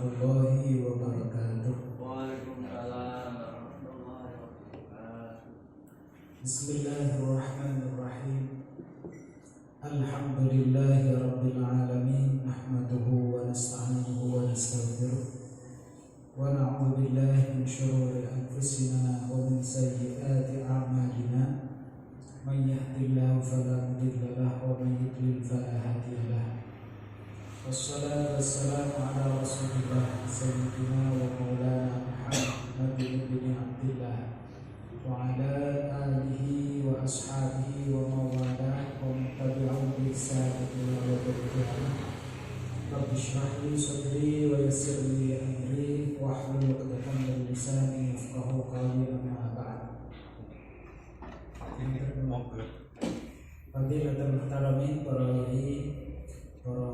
warahmatullahi wabarakatuh. Waalaikumsalam warahmatullahi wabarakatuh. Bismillahirrahmanirrahim. Alhamdulillahi rabbil alamin. Nahmaduhu wa nasta'inuhu wa nastaghfiruh. Wa na'udzu billahi min shururi anfusina wa min sayyiati a'malina. Man yahdihillahu fala mudilla lahu wa man yudlil fala hadiya lahu. Wassalatu wassalamu ala Rasulillah sayyidina wa maulana Muhammad bin Abdillah wa ala alihi wa ashabihi wa mawalah wa man tabi'ahum bi ihsan ila yaumil qiyamah. Rabbi shrah li sadri wa yassir li amri wa hlul 'uqdatam min lisani yafqahu qawli, amma ba'd. Fadilatul muhtaramin, para yai, para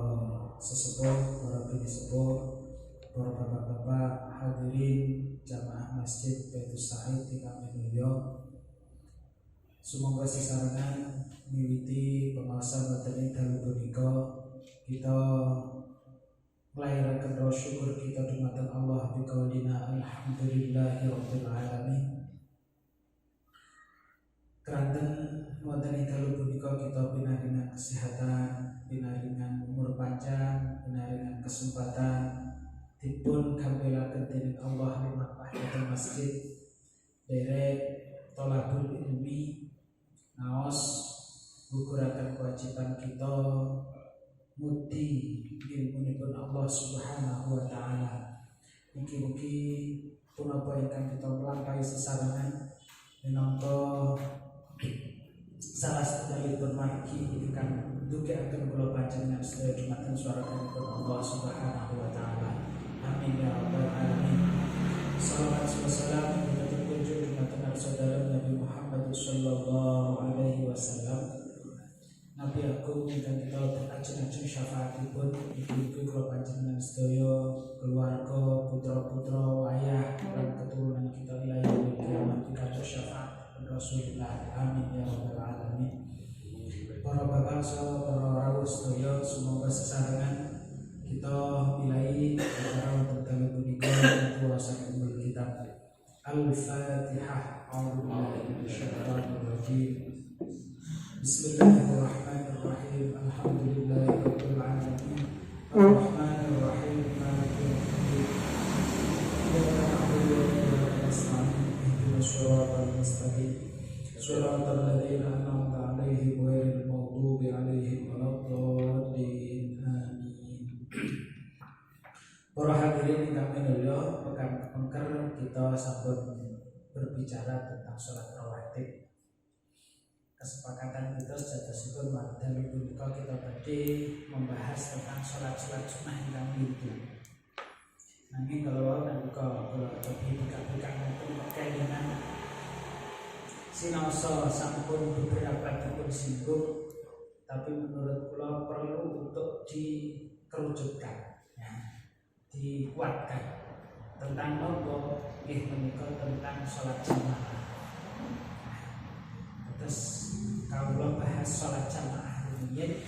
sesepuh, para bini sepuh, para bapak-bapak, hadirin jamaah masjid Baitus Sa'id di kami mulya. Sumangga sesarengan miwiti pemaosan wonten dalu punika kita nglahiraken rasa syukur kita dumateng Allah biqaulina alhamdulillahirabbil alamin. Keranten wonten dalu punika kita pinaringan kesehatan, pinaringan umur panjang, pinaringan kesempatan dipun gambelaken dening Allah limpah dhateng masjid derek thalabul ilmi, naos guguraken kewajiban kita mudi ilmunipun Allah Subhanahu wa taala. Mugi-mugi punapa ingkang kita melampahi sesarengan minangka salah satunggalipun margi ingkang ndugekaken kula panjenengan sedaya dumateng swarakanipun Allah Subhanahu wa taala. Amin ya rabbal alamin. Salawat wassalam terkunjung dumateng saudara Nabi Muhammad sallallahu alaihi wasallam. Nabi agung ingkang kita ajeng-ajeng syafaatipun ibu-ibu kula panjenengan sedaya, keluarga, putra-putra, ayah lan keturunan kita ila yaumil qiyamah pitados syafaat Rasulullah. Amin ya rabbal alamin. Para bapak saha para rawuh sedaya, semoga sesarengan kita milai acara wonten dalu punika kuasa umul kitab. Al-Fatihah. A'udzubillahi minasyaitonir rajim. Bismillahirrahmanirrahim. Alhamdulillahirabbil alamin. Arrahmanir rahim. Maliki yaumiddin. Iyyaka na'budu wa iyyaka nasta'in. Ihdinas shiratal mustaqim. Shiratal ladzina an'amta 'alaihim ghairil maghdubi 'alaihim waladdallin. Amin. Para hadirin ingkang minulya, pekan kepengker kita sampun berbicara tentang sholat rawatib. Kesepakatan kita sejatosipun dalu punika kita badhe membahas tentang sholat-sholat sunnah ingkang pintu. Nanging kalau nalika kula lebih buka-buka ngoten keinginan sinaosa sampun beberapa dipun singgung, tapi menurut kula perlu untuk dikerucutkan, ya, dikuatkan tentang nopo nggih menika tentang sholat jamaah. Terus kalau bahas sholat jamaah ini,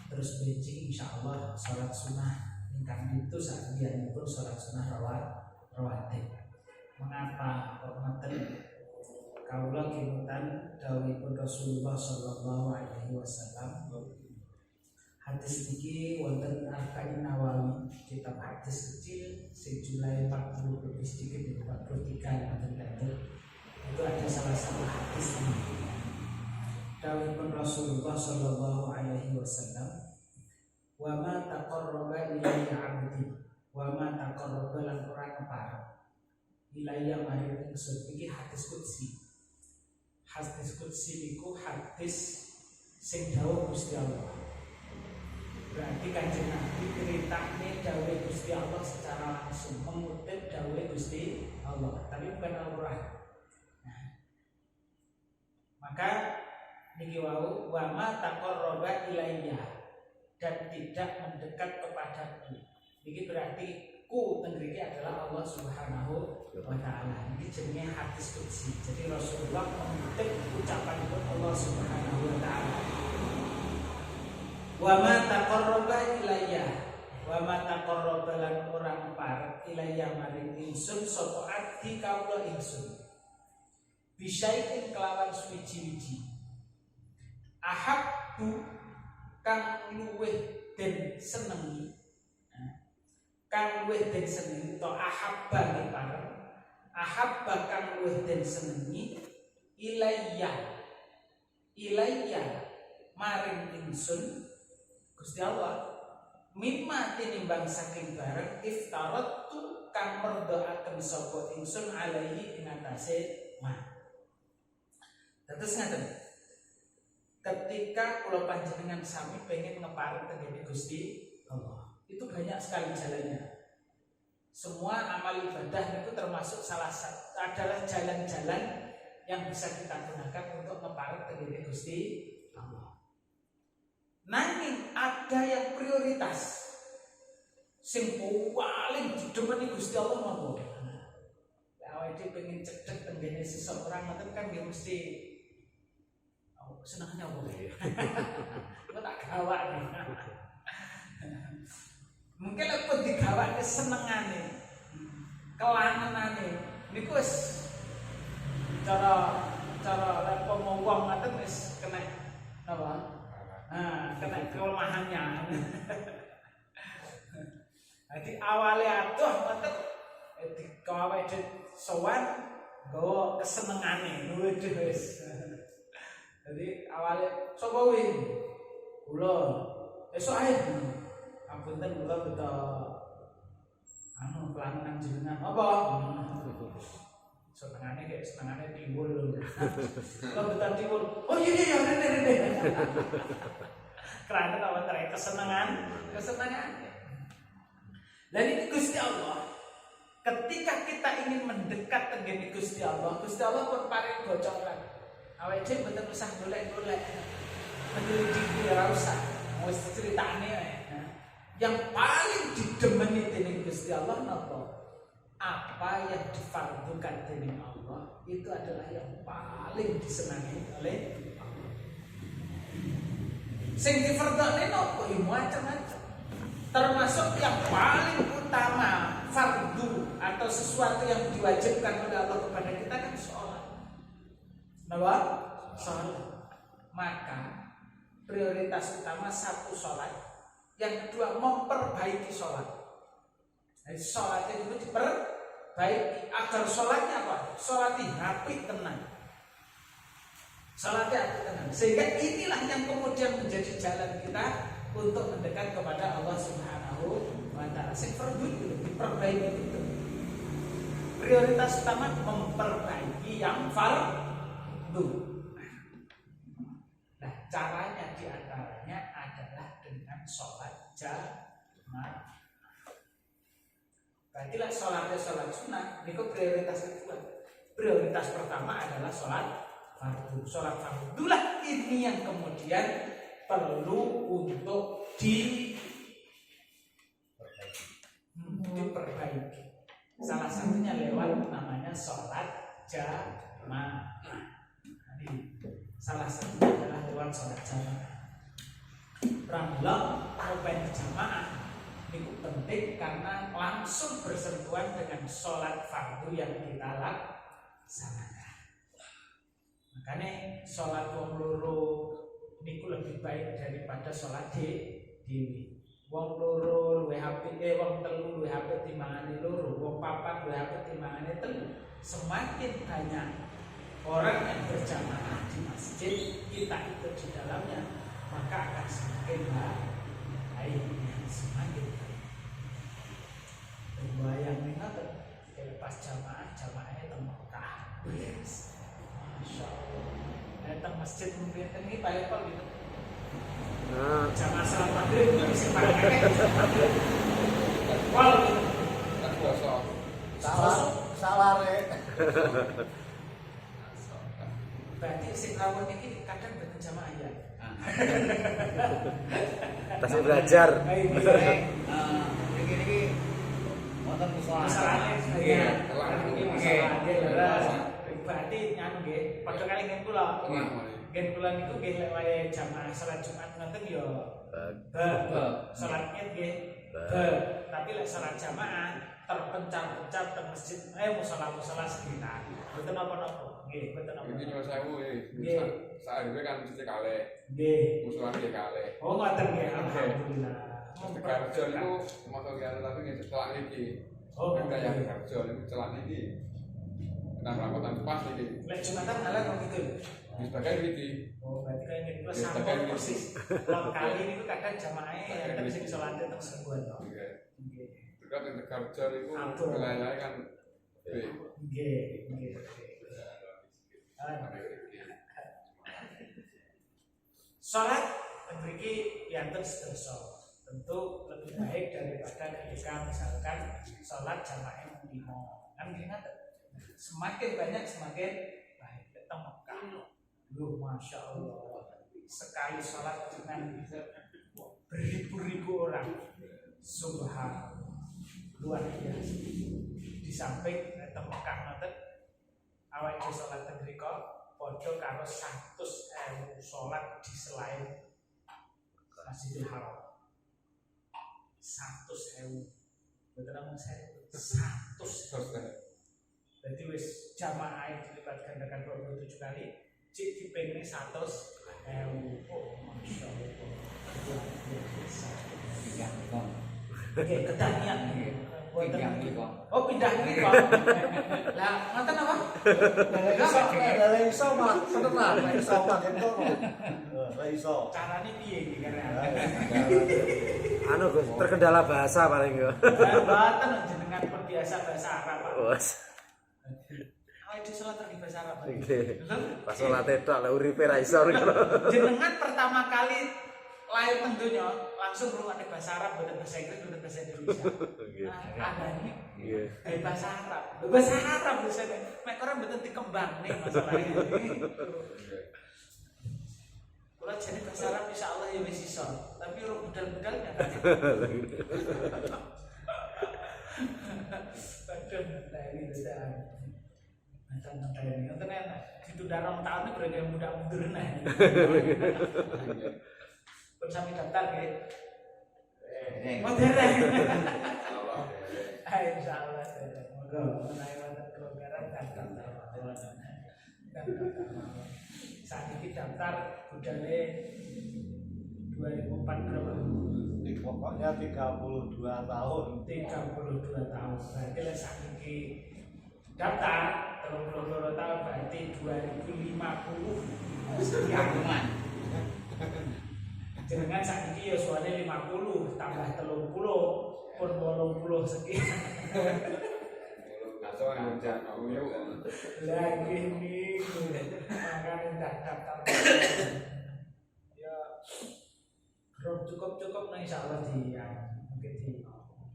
terus bridging insyaallah sholat sunnah ingkang itu saklianipun sholat sunnah rawatib. Mengapa kok ngoten? Kaula kimutan dawuhipun Rasulullah sallallahu alaihi wasallam. Hadis iki wonten Arba'in Nawawi, kitab hadis kecil sing jumlahe 40 lebih sedikit dari 43 wonten dados. Itu ada salah satu hadis ini. Dawuhipun Rasulullah sallallahu alaihi wasallam, "Wa ma taqarraba ilayya 'abdi, wa ma taqarraba lan ora kepareng ilayya maring ingsun." Iki hadis qudsi. Hadis qudsi niku hadis sing dawuh Gusti Allah. Berarti Kanjeng Nabi ceritane dawuh Gusti Allah secara langsung, mengutip dawuh Gusti Allah, tapi bukan Al-Qur'an. Nah, maka niki wau wa ma taqarraba ilayya, dan tidak mendekat kepadaku. Niki berarti ku tengriki adalah Allah Subhanahu wa taala. Ini jenenge hadis qudsi. Jadi Rasulullah mengutip ucapanipun Allah Subhanahu wa taala. Wa ma taqarraba ilayya, wa ma taqarraba lan ora parek ilayya maring ingsun sapa ati kawula ingsun bisyai'in kelawan suwiji-wiji ahabbu kang luweh den senengi kang luweh den senengi to ahabba ning bareng ahabba kang luweh den senengi ilayya maring ingsun Gusti Allah mimma tinimbang saking bareng iftaratu kang merdoaken sapa ingsun alaihi ing atase ma. Terus ngaten. Ketika kula panjenengan sami pengen ngepareng tengene Gusti Allah, itu banyak sekali jalannya. Semua amal ibadah itu termasuk salah satu adalah jalan-jalan yang bisa kita gunakan untuk ngepareng tengene Gusti Allah. Nanging ada yang prioritas sing paling didemeni Gusti Allah napa? Awake pengen cedhek tengene seseorang ngoten kan dia mesti senangnya apa ya? Kok tak gawak nih. Mungkin aku digawak kesenengane, kelangenane. Niku wis cara lepo ngomong ngoten wis kena apa? Kena kelemahannya. Jadi awalnya atuh ngoten dikawe sowan nggawa kesenengane luwih wis. Jadi awalnya sapa kuwi? Kula. Esuk ae. Apunten kula beto kelangenan jenengan. Apa? Senengane tiwul. Kula beto tiwul. Oh iya rene. Kerana lawan tere kesenangan. Dan ini Gusti Allah. Ketika kita ingin mendekat dengan Gusti Allah pun paring bocoran. Awake dhewe mboten usah golek-golek. Menyelidiki ora usah. Wis ceritane ae. Yang paling didemeni dening Gusti Allah napa? Apa yang difardukan dening Allah itu adalah yang paling disenangi oleh Allah. Sing difardhone napa? Macam-macam. Termasuk yang paling utama fardu atau sesuatu yang diwajibkan oleh Allah kepada kita kan sholat. Kenapa? Sholat. Maka prioritas utama satu sholat, yang kedua memperbaiki sholat. Jadi sholatnya itu diperbaiki agar sholatnya apa? Sholatnya apik tenang. Sholatnya apik tenang. Sehingga inilah yang kemudian menjadi jalan kita untuk mendekat kepada Allah Subhanahu wa Ta'ala. Sing fardu itu diperbaiki itu. Prioritas utama memperbaiki yang fardu. Nah, caranya diantaranya adalah dengan sholat jamaah. Berarti sholat sunnah itu prioritas kedua. Prioritas pertama adalah sholat fardu. Sholat fardu lah ini yang kemudian perlu untuk diperbaiki. Salah satunya lewat namanya sholat jamaah. Salah satunya adalah lewat sholat jamaah. Pramila open jamaah itu penting karena langsung bersentuhan dengan sholat fardu yang kita laksanakan. Makanya sholat wong loro niku lebih baik daripada sholat dewi. Wong loro luwih apik, wong telu luwih apik timbangane loro, wong papat luwih apik timbangane telu. Semakin banyak orang yang berjamaah di masjid, kita ikut di dalamnya, maka akan semakin baik, semakin baik. Bayang ngoten, pas jamaahnya teng Mekah. Yes. Masya Allah. Datang masjid mungkin ini paling gitu. Jamaah salat maghrib itu bisa pakai. Wal gitu. Salah rek. Berarti sing rawon iki kadang boten jamaah ya. Tas belajar. Iki wonten Masalahnya iya. Berarti nyanu nggih, padha kali ngen kula. Ngen kula niku nggih lek wae jamaah salat Jumat ngoten ya salat Id nggih. Tapi lek salat jamaah pencap-pencap teng masjid, musala sekitar. Mboten napa-napa. Nggih, mboten napa. Iki nyuwun sewu Nggih. Saewe kan mesti kalih. Nggih. Musuhan nggih kalih. Oh, ngoten nggih. Alhamdulillah. Tegarjo niku mosok kaya tapi nggih celak niki. Oh, kayak Tegarjo niku celak niki. Nah, rambutan pas iki. Lek Jumatan halal kok gitu. Di sebagian iki. Oh, berarti kayak gitu Di sama sebagian iki. persis. Kalau kali ini kadang jamaahnya yang terus sing salat teng sembuhan to. Nggih. Nggih. Tegar ning Tegarjo niku Atur. wilayah kan Nggih, nggih. Salat mriki yanten sedasa. Tentu lebih baik daripada ketika misalkan salat jamaah limo. Kan nggih ngaten. Semakin banyak semakin baik. Datang Mekah. Loh, Masya Allah. Sekali salat dengan beribu-ribu orang. Subhanallah. Luar biasa. Di samping datang Mekah ngoten awake dhewe salat teng mriku padha karo 100.000 salat di selain Masjidil Haram. 100.000. Betul namung 100. Jadi wis jamaah dilipat gandakan 27 kali, cik dipengne 100.000. Oh, Masya Allah. Luar biasa. Oke, ketanya. Oh, pindah nih kok. Lah, ngoten apa? Lah iso mah, tenan lah iso pakai to. Lah iso. Carane piye iki karena? Anu Gus, terkendala bahasa paling yo. Mboten jenengan terbiasa bahasa Arab, Pak. Wes. Awake dhewe salat terbiasa bahasa Arab. Pak. Nggih. Pas salate tok lek uripe ra iso. Jenengan pertama kali lahir teng donya langsung ngrungokne bahasa Arab, boten bahasa Inggris, boten bahasa Indonesia. Nah, adane Nggih. bahasa Arab. Bahasa Arab bisa mek ora mboten dikembangne masalahnya. Kalau jadi bahasa Arab insya Allah ya wis iso, tapi urung budal-budal nggak kan. Padahal nah ini bacaan. Macam-macam ini, nonton enak. Ditunda 2 tahun ini berarti mudah mundur nah. Pun sami daftar ya. Modern. Insya Allah. Moga menaik wonten kelonggaran daftar. Saat ini daftar budale 2004 berapa? Pokoknya 32 tahun. 32 tahun. Berarti lah saat ini daftar 32 tahun berarti 2050 sekian. Jenengan saat ini ya soalnya 50 tambah 30 pun 80 sekian. Atau yang kamu yuk. Lagi ini makanya daftar. Ya cukup nah insya Allah di mungkin di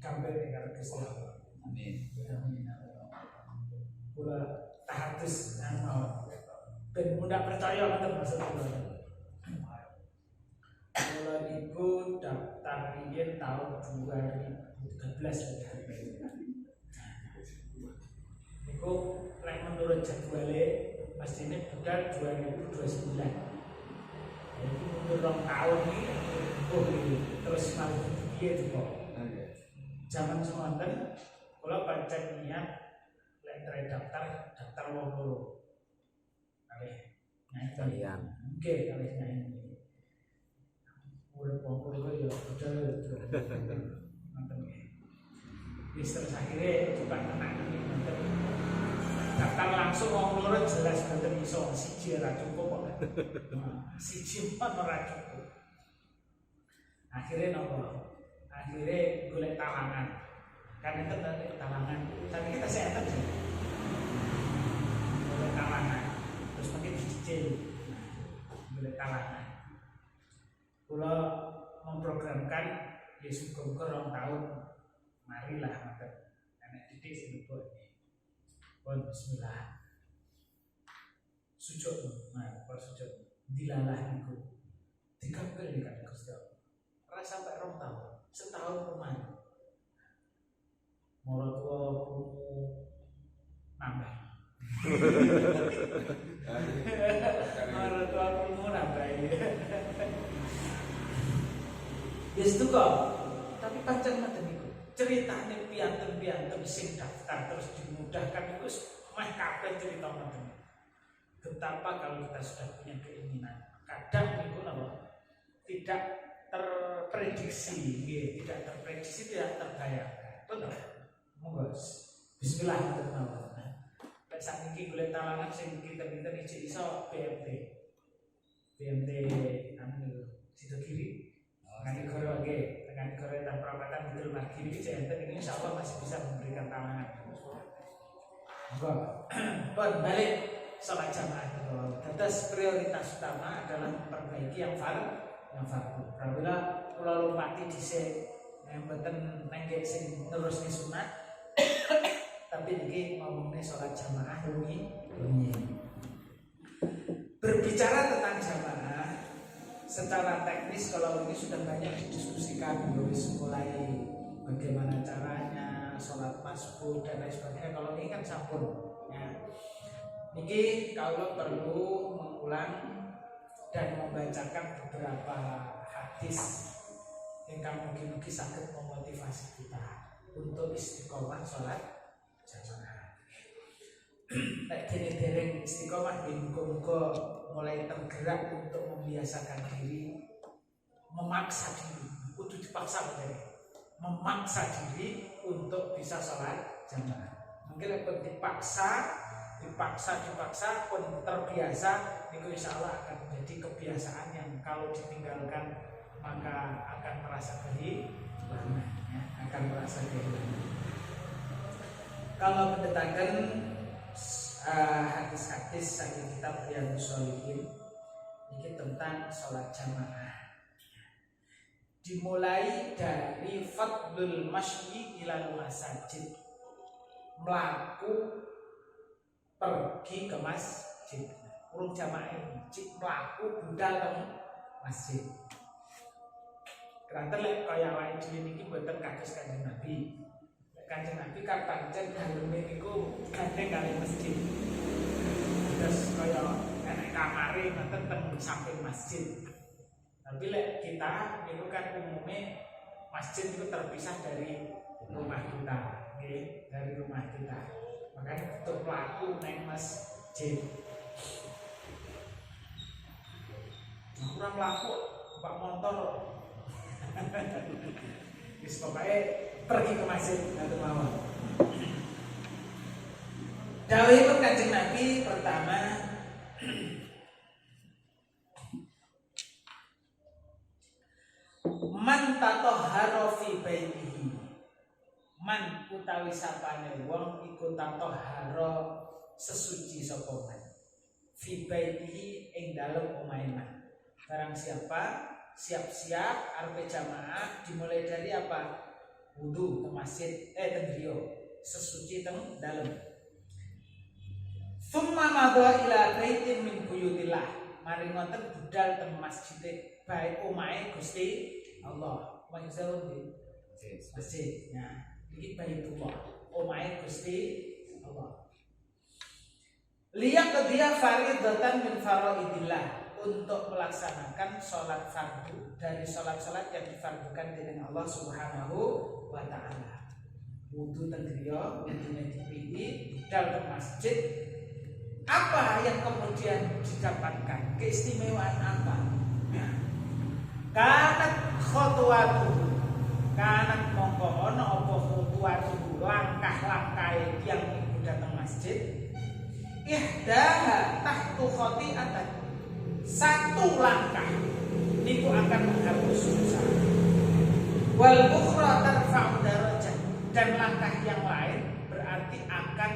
gambar negara Islam. Amin. Kula tahadus ben mudah percaya ngoten maksudnya. Kula niku daftar riyen tahun 2013 niku lek menurut jadwale mestine budal 2029. Jadi mundur 2 tahun iki terus malah piye to kok. Zaman semonten kula pancen niat lek daftar wong loro. Kalih nyanyi Kalian. Nggih, kalih nyanyi. Urip wong loro ya budal. Ngoten nggih. Wis terus akhire coba tenan iki ngoten. Daftar langsung wong loro jelas boten iso, siji ora cukup kok. Siji pun ora cukup. Akhirnya nopo? Akhirnya golek talangan. Kan itu tadi talangan. Tapi kita sehat aja. Golek talangan. Terus makin dicicil. Golek talangan. Kalau memprogramkan ya syukur-syukur 2 tahun marilah ngoten. Anak didik sing buat. Pun bismillah. Sujud. Nah, pas sujud dilalah niku. Dikabul kan Gusti Allah. Ora sampai 2 tahun, setahun kemarin. Moro tua krungu nambah. Moro tua krungu nambah. Yes tuh kok. Tapi pancen ngoten niku. Ceritane piantun pianten sing daftar terus dimudahkan itu meh kabeh cerita ngoten. Betapa kalau kita sudah punya keinginan, kadang niku napa tidak terprediksi, tidak terprediksi, tidak terbayangkan. Betul. Monggo. Bismillahirrahmanirrahim. Lek sakniki golek talangan sing pinter-pinter iki iso BMT anu situ kiri. Ngani koro nggih, ngani koro dan perapatan betul margiri iki enten ini insyaallah masih bisa memberikan talangan. Monggo. Pun balik salat jamaah itu. Terus prioritas utama adalah memperbaiki yang fardu. Apabila kula lompati dhisik mboten nenggek sing nerusne sunat, tapi niki ngomongnya salat jamaah rumiyin. Berbicara tentang jamaah secara teknis kalau ini sudah banyak didiskusikan, mulai bagaimana caranya, sholat masbuk dan lain sebagainya. Kalau ini kan sampun ya. Niki kalau perlu mengulang dan membacakan beberapa hadis yang mungkin sangat memotivasi kita untuk istiqomah sholat jamaah. Tak dereng istiqomah di muka-muka mulai tergerak untuk membiasakan diri, memaksa diri, kudu dipaksa bener. Memaksa diri untuk bisa sholat jamaah. Mungkin kalau dipaksa pun terbiasa, itu insya Allah akan menjadi kebiasaan yang kalau ditinggalkan maka akan merasa kehilangan, ya, akan merasa kehilangan. Kalau mendatangkan hadis-hadis saking kitab Riyadhus Shalihin ini tentang sholat jamaah, dimulai dari fadlul masyi ilal masajid, melaku pergi ke masjid, urung jamaah cik melaku budal teng masjid. Kerana lek kaya awake dhewe niki mboten kados Kanjeng Nabi. Kanjeng Nabi kan pancen daleme niku gandeng kali masjid. Terus kaya enek kamare ngoten teng samping masjid. Tapi lek kita niku kan umumnya masjid itu terpisah dari rumah kita, nggih, dari rumah kita. Makanya untuk pelaku naik masjid. Nah, kurang laku pak motor. Wis pokoknya pergi ke masjid atau mawon. Dawuhipun Kanjeng Nabi pertama, man tatahhara fi baitihi, man utawi sapane wong iku tatahhara sesuci sapa man fi baitihi ing dalem omahe man. Barang siapa siap-siap arep jamaah dimulai dari apa? Wudu ke masjid teng griya, sesuci teng dalem. Summa madha ila baitin min buyutillah, mari ngoten budal teng masjid bae omahe Gusti Allah. Masjid masjid ya. Iki baitullah, omahe Gusti Allah. Liyak dia faridatan min faraidillah, untuk melaksanakan sholat fardu dari sholat-sholat yang difardukan dengan Allah Subhanahu wa ta'ala. Wudu tengriya, wudunya dipilih, budal ke masjid. Apa yang kemudian didapatkan? Keistimewaan apa? Kanat khotwatuhu, kanat mongko ono apa khotwatuhu, langkah-langkah yang ibu datang masjid. Ihdaha tahtu khoti'atan, satu langkah niku akan menghapus dosa. Wal ukhra tarfa'u darajat, dan langkah yang lain berarti akan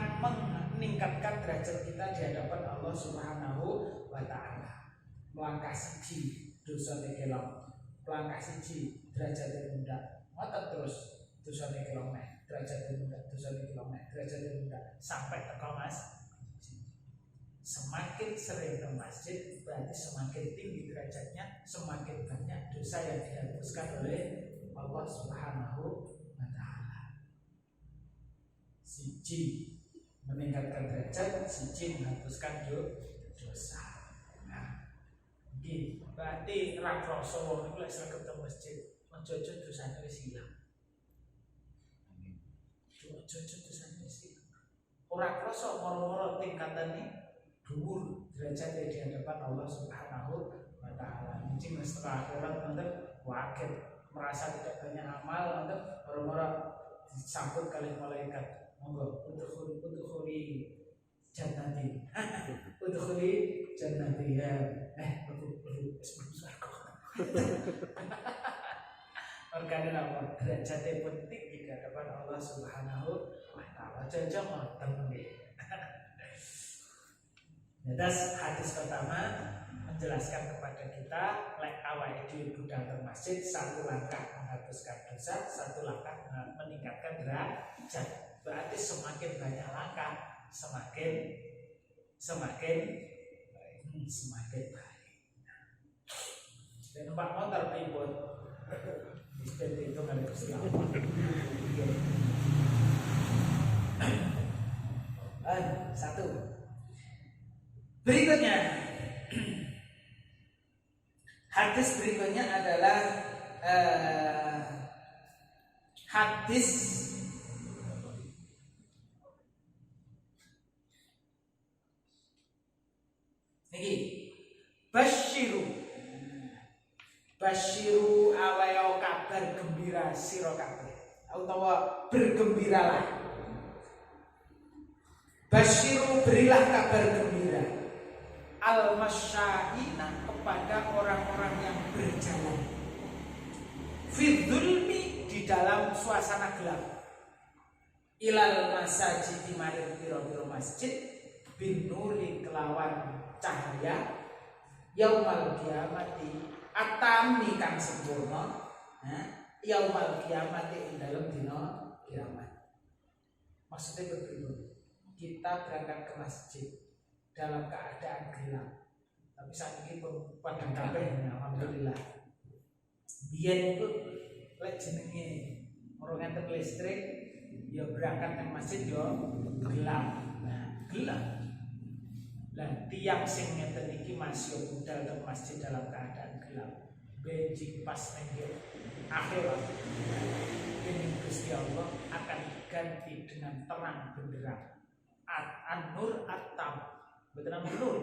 meningkatkan derajat kita di hadapan Allah Subhanahu wa taala. Langkah siji dosane kelong, langkah siji derajate mundak. Ngoten terus dosane kelong nek, derajate mundak, dosane kelong nek, derajate mundak sampai teko Mas. Semakin sering ke masjid berarti semakin tinggi derajatnya, semakin banyak dosa yang dihapuskan oleh Allah Subhanahu wa ta'ala. Siji meningkatkan derajat, siji menghapuskan dosa. Nah, ini berarti rak rasa wong iku lek sregep ke masjid, ojo-ojo dosane wis ilang. Ojo sih. Ora krasa moro-moro tingkatane dhuwur derajate di hadapan Allah Subhanahu wa taala. Mungkin setelah akhirat nanti wakil merasa tidak banyak amal nanti moro-moro disambut kali malaikat. Monggo udkhuli jannati. Udkhuli jannati ya. Organe apa? Derajate penting di hadapan Allah Subhanahu wa taala. Jaja ngoten nggih. Atas hadis pertama menjelaskan kepada kita lek awake dhewe budal ke masjid satu langkah menghapuskan dosa, satu langkah meningkatkan derajat. Berarti semakin banyak langkah semakin baik. Dan numpak motor pripun? Seperti itu kali Gusti Allah. Satu. Berikutnya, hadis berikutnya adalah hadis niki Basyiru awaya kabar gembira sira kabeh utawa bergembiralah. Basyiru berilah kabar gembira al-masyaina kepada orang-orang yang berjalan fidzulmi di dalam suasana gelap ilal masajid di maring pira-pira masjid bin nuri kelawan cahaya yaumal kiamati atami kang sempurna yaumal kiamati ing dalem dina kiamat. Maksudnya begitu, kita berangkat ke masjid dalam keadaan gelap, tapi saat ini padang kabeh alhamdulillah. Biyen itu lek jenenge ora ngenten listrik ya berangkat nang masjid ya gelap. Gelap. Dan tiang sing ngeten iki masih budal ke masjid dalam keadaan gelap. Benjing pas nengge akhirat. Ini Gusti Allah akan diganti dengan terang benderang. An-nur atam. Betul nur.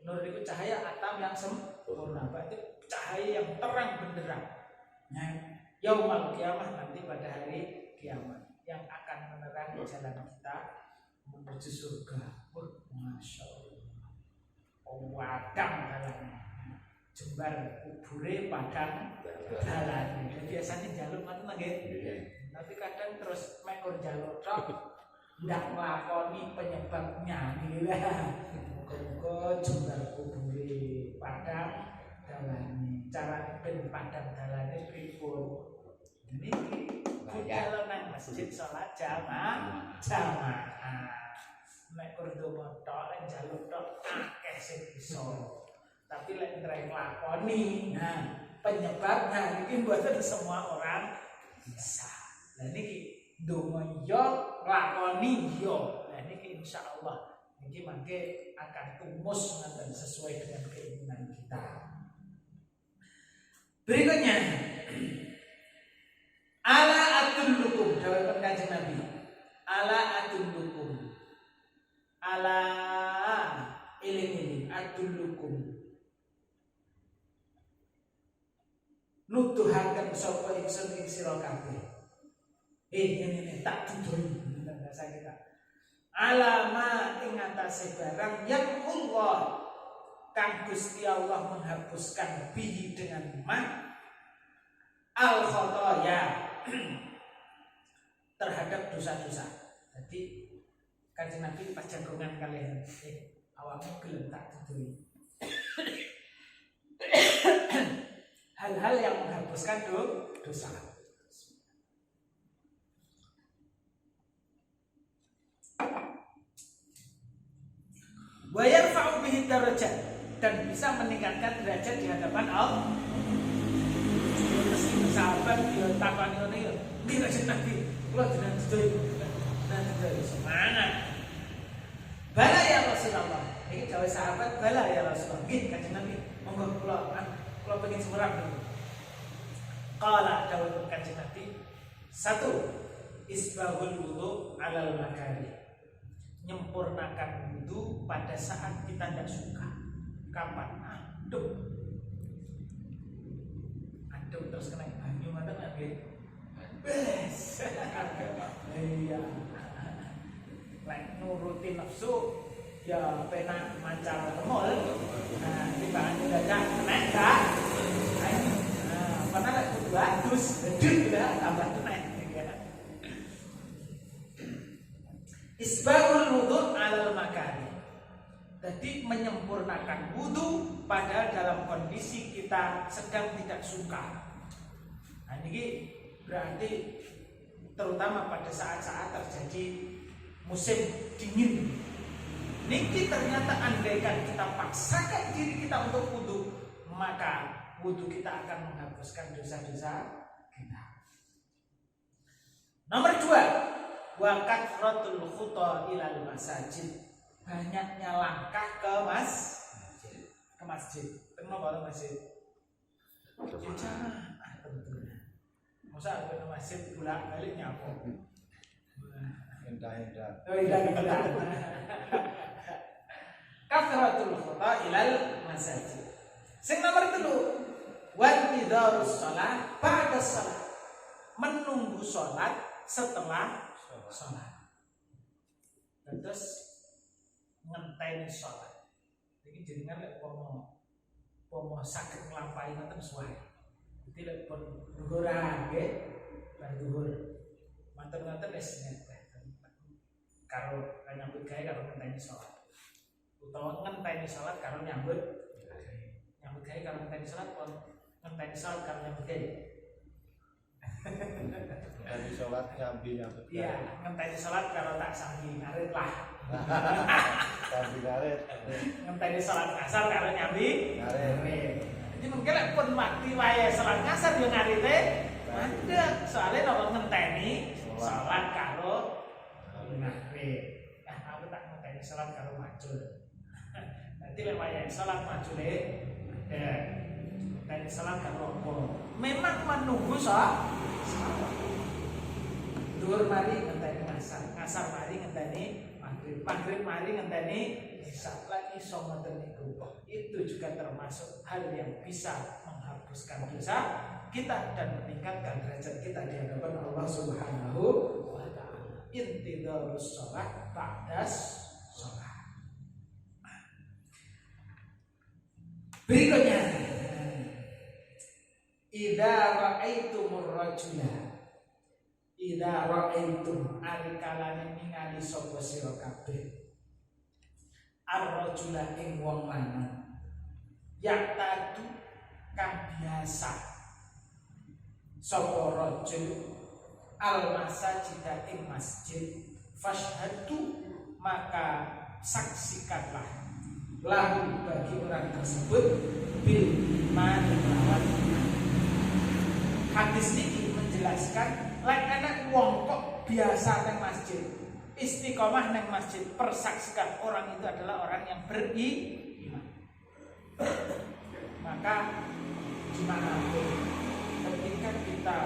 Nur itu cahaya, atam yang sempurna. Berarti cahaya yang terang benderang. Yaumul kiamah nanti pada hari kiamat yang akan menerangi jalan kita menuju surga. Masya Allah. Wadang dalan jembar kubure padang dalan. Biasanya jaluk ngoten nggih. Tapi kadang terus mekor jaluk tok ndak nglakoni penyebabnya nggih. Muga-muga jembar kubure padang dalan. Cara ben padang dalane pripun? Niki budal nang masjid salat jamaah. Nek kordomo tok lek njaluk tok akeh sing iso. Tapi lek ndrek nglakoni, penyebabnya iki mboten semua orang bisa. Lah niki ndonga yo nglakoni yo. Lah niki insyaallah niki mangke akan tumus ngoten sesuai dengan keinginan kita. Berikutnya ala atullukum dawuh Kanjeng Nabi. Ala atullukum ala iling adullukum nuduhaken sapa ingsun ing sira kabeh. Ngene tak dudoi bahasa kita. Alama ing atase barang yang Allah kang Gusti Allah menghapuskan bihi dengan ma al khotoya terhadap dosa-dosa. Jadi Kanjeng Nabi pas jagongan kalian, awakmu gelem tak dudui. Hal-hal yang menghapuskan dosa. Wa yarfa'u bihi darajat dan bisa meningkatkan derajat di hadapan Allah. Mesti sahabat dia takoni ngene ya, "Nggih Kanjeng Nabi, kula jenengan dudui." Nah, semangat. Bala ya Rasulullah. Ini jawab sahabat, bala ya Rasulullah. Nggih Kanjeng Nabi, monggo kula pengen semerap dulu. Qala dawuh Kanjeng Nabi, satu, isbahul wudu alal makari, nyempurnakan wudu pada saat kita tidak suka. Kapan? Adem terus kena banyu mana lagi? Beres. Iya. Lek nurutin nafsu ya pena mancal mall. Nah, timbangan dadak kena enggak? Nah, padahal lek kudu adus, jedul ya tambah kena. Isbahul wudu alal makari. Jadi menyempurnakan wudu padahal dalam kondisi kita sedang tidak suka. Nah, ini berarti terutama pada saat-saat terjadi musim dingin. Niki ternyata andaikan kita paksakan diri kita untuk wudu, maka wudu kita akan menghapuskan dosa-dosa kita. Nomor 2, wa kathratul khuta ilal masajid. Banyaknya langkah ke masjid. Kenapa masjid? Ya jangan, tentunya. Masa ke masjid bolak balik nyapo. Indah-indah. Oh, indah. Kathratul khuta ilal masajid. Sing nomor 3, wa tidharus shalah ba'da shalah. Menunggu sholat setelah sholat. Terus ngenteni sholat. Jadi jenengan lek pomo saged nglampahi ngoten suwe. Dadi lek pun dhuwur nggih, bar dhuwur. Matur-matur wis ngeteh. Karo nyambut gawe karo ngenteni sholat. Utawa ngenteni sholat karo nyambut gawe karo ngenteni sholat pun ngenteni sholat karo nyambut gawe. Ngenteni sholat nyambut gawe. Iya, ngenteni sholat karo tak sambi ngarit lah. Sambil ngarit. Ngenteni sholat asar karo nyambi Ngarit. Jadi mungkin lek pun waktu wae sholat asar yo ngarite mandek. Soalnya nek ngenteni sholat karo ngarit. Nah, aku tak ngenteni sholat karo macul. Nanti lek wae sholat macule ngenteni sholat karo apa? Memang menunggu sholat. Dhuwur mari ngenteni asar mari ngenteni maghrib mari ngenteni isya lagi iso ngoten niku. Itu juga termasuk hal yang bisa menghapuskan dosa kita dan meningkatkan derajat kita di hadapan Allah Subhanahu wa taala. Intidharus shalah ba'das shalah. Berikutnya, idza ra'aitumur rajula idza ra'aitum alikalane ningali sapa sira kabeh ar-rajula ing wong lanang yaktadu kang biasa sapa rajul al-masajid ing masjid fashhadu maka saksikanlah lahu bagi orang tersebut bil iman lawan hadis ini menjelaskan lek enek wong kok biasa nang masjid, istiqomah nang masjid, persaksikan orang itu adalah orang yang beriman. Maka dimanapun ketika kita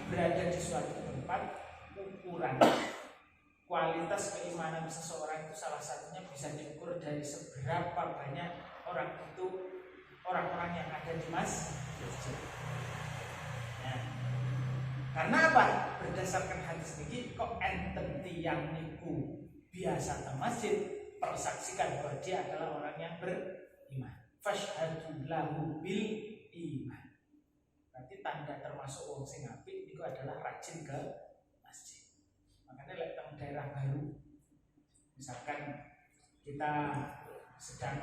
berada di suatu tempat, ukuran kualitas keimanan seseorang itu salah satunya bisa diukur dari seberapa banyak orang-orang yang ada di masjid. Karena apa? Berdasarkan hadis ini kok enten tiyang niku biasa ke masjid, persaksikan bahwa dia adalah orang yang beriman. Fashhadu lahu bil iman. Berarti tanda termasuk wong sing apik niku adalah rajin ke masjid. Makanya lek teng daerah baru, misalkan kita sedang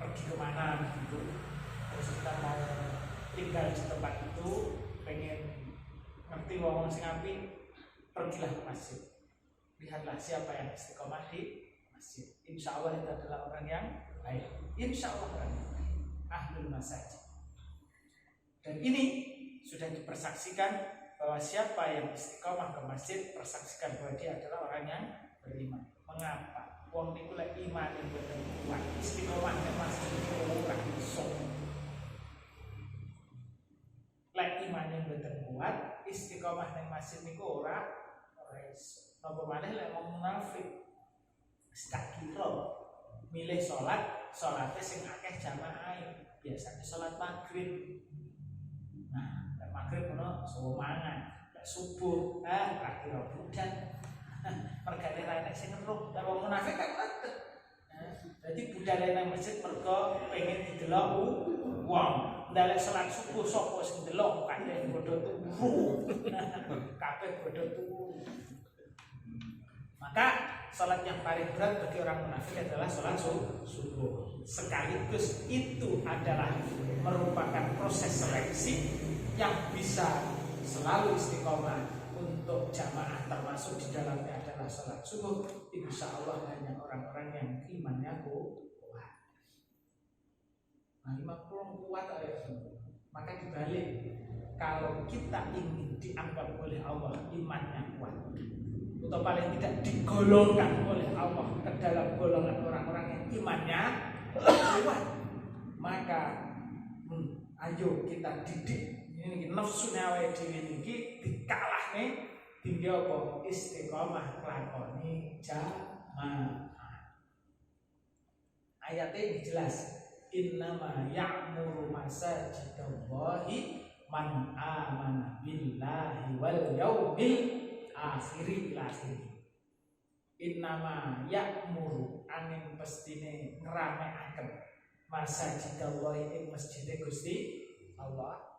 pergi kemana gitu, terus kita mau tinggal di tempat itu, pengen ngerti wong sing apik, pergilah ke masjid. Lihatlah siapa yang istiqomah di masjid. Insya Allah itu adalah orang yang baik. Insya Allah orang yang baik. Ahlul masajid. Dan ini sudah dipersaksikan bahwa siapa yang istiqomah ke masjid, persaksikan bahwa dia adalah orang yang beriman. Mengapa? Wong niku lek iman yang betul kuat, istiqomah ke masjid ora iso. Lek iman yang betul kuat, istiqomah ning masjid niku ora iso. Napa maneh lek wong munafik tak kira milih salate sing akeh jamaahe. Biasane salat maghrib. Nah, lek maghrib ono suwe mangan, lek subuh ra kira budan. Mergane ra enek sing ngeruh, lek wong munafik kan ngoten. Jadi budaya nang masjid mergo pengen didelok wong. Ndalek salat subuh sapa sing delok kabeh padha turu. Kabeh padha turu. Maka salat yang paling berat bagi orang munafik adalah salat subuh. Sekaligus itu adalah merupakan proses seleksi yang bisa selalu istiqomah untuk jamaah, termasuk di dalamnya adalah salat subuh. Insya Allah hanya orang-orang yang imannya kuat. Nah, iman kuat maka dibalik, kalau kita ingin dianggap oleh Allah imannya kuat, atau paling tidak digolongkan oleh Allah ke dalam golongan orang-orang yang imannya kuat, maka ayo kita didik ini nafsu awake dhewe iki dikalahne tinggi apa istiqomah nglakoni jamaah. Ayatnya ini jelas, innama ya'muru masajidallahi man amana billahi wal yaumil akhir. Innama ya'muru angin pestine ngramekaken masajidallahi ing masjid Gusti Allah.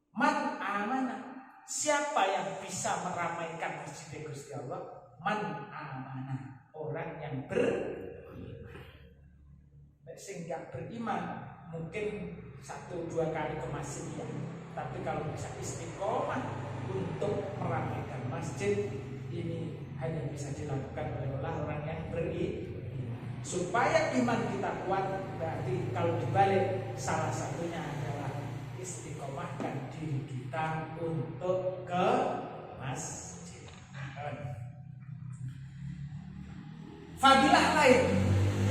Man amana, siapa yang bisa meramaikan masjid Gusti Allah? Man amana, orang yang beriman. Sing gak beriman mungkin 1-2 kali ke masjid ya, tapi kalau bisa istiqomah untuk meramaikan masjid ini hanya bisa dilakukan oleh orang yang beriman. Supaya iman kita kuat, berarti kalau dibalik salah satunya adalah istiqomahkan diri kita untuk ke masjid. Fadilah lain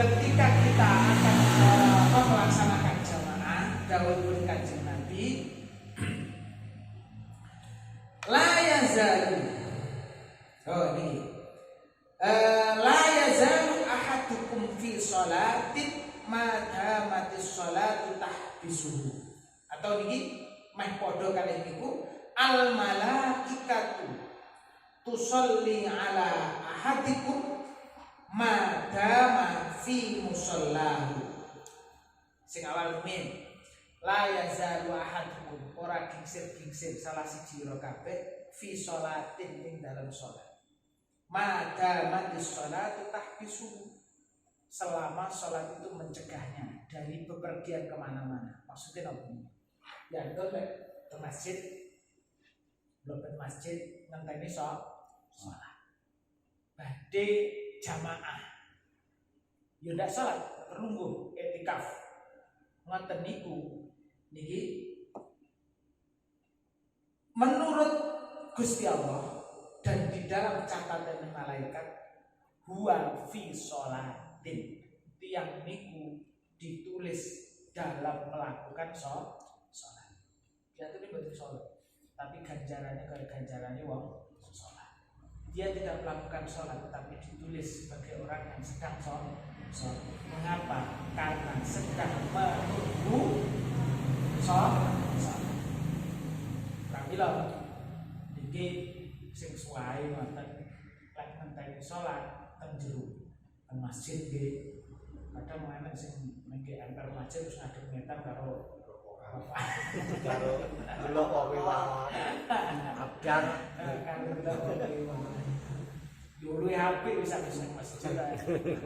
ketika kita akan melaksanakan jamaah, dawuh Kanjeng Nabi, la yazalu. Oh ini. La yazalu ahadukum fi sholatin ma damatis sholatu tahbisuhu. Atau niki meh padha kalih niku, al malaikatu tusolli ala ahadikum madama fi musallahu. Sing awal min la yazalu ahadukum, ora gingsir-gingsir salah siji ira kabeh fi sholatin ing dalam salat. Madama as-sholatu tahbisuhu, selama salat itu mencegahnya dari bepergian kemana-mana. Maksudnya apa? Ya itu ke masjid, belum ke masjid ngenteni salat. Badhe jamaah. Ya ndak salat, terlungguh etikaf. Ngoten niku niki menurut Gusti Allah dan di dalam catatan malaikat, huwa fi sholatin, tiang niku ditulis dalam melakukan sholat. Dia itu betul sholat, tapi ganjarannya kayak ganjarannya wong sholat. Dia tidak melakukan sholat, tapi ditulis sebagai orang yang sedang sholat. Mengapa? Karena sedang menunggu sholat. Pramila iki sing suwae wonten lek ngenteni sholat teng jero teng masjid nggih. Kadang ana sing nggih antar masjid terus ngadeg meter karo delok kok wiwat abdan karo delok kok wiwat. Dulu HP bisa masjid,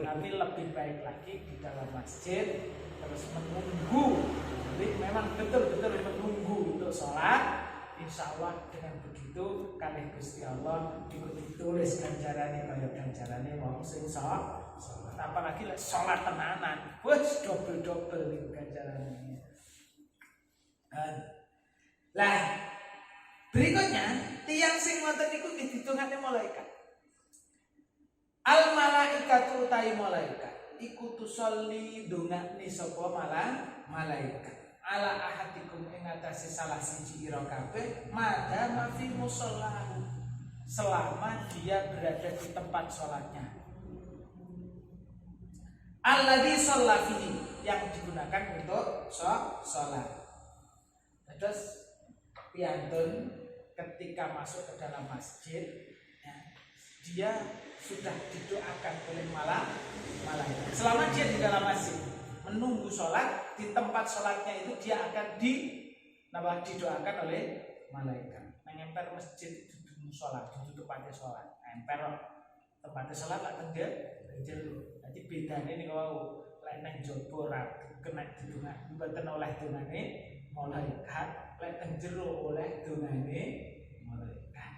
tapi lebih baik lagi di dalam masjid terus menunggu. Jadi memang betul-betul menunggu untuk sholat. Insya Allah dengan begitu kalih Gusti Allah ditulis ganjarannya kaya ganjarannya wong sing sholat. Apalagi lek sholat tenanan, wes double nih ganjarannya. Lah berikutnya tiang sing wonten niku dihitungane malaikat. Al malaikatu utai malaikat iku tusolli dongakne sapa malaikat ala ahadikum ing atase salah siji ira kabeh madama fi musallahu, selama dia berada di tempat sholatnya. Alladzi shalla fihi, yang digunakan untuk sholat. Terus piantun ketika masuk ke dalam masjid, ya, dia sudah didoakan oleh malaikat. Selama dia di dalam masjid menunggu sholat, di tempat sholatnya itu dia akan didoakan oleh malaikat. Ngemper masjid di sholat, di tempatnya sholat. Ngemper tempatnya sholat lah tengger. Jadi bedanya nih kalau lek nang jopo ra kena didongak, mboten oleh dongane malaikat, lek teng jero oleh dongane malaikat.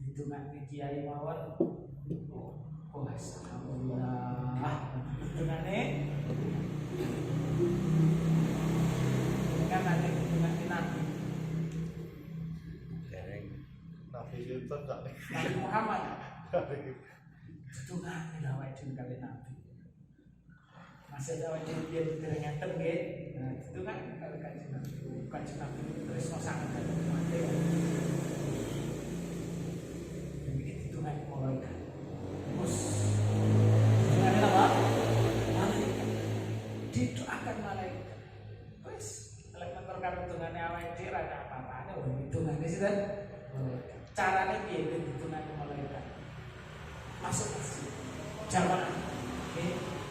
Didongake kiai mawon. Oh, alhamdulillah. Dongane kan ada dongane Nabi. Nabi Sultan tak Nabi Muhammad. Dongane lah wae dhewe kali Nabi. Masih ada wajib dia dengan nggih. Nah, itu kan kalau kajian Nabi terus no sangat kan mate. Jadi itu kan malaikat. Terus dengan apa? Malaikat. Didoakan malaikat. Terus lek perkara dongane awake dhewe ra ada apa-apane dongane sinten? Malaikat. Carane piye dongane malaikat? Masuk masjid jamaah.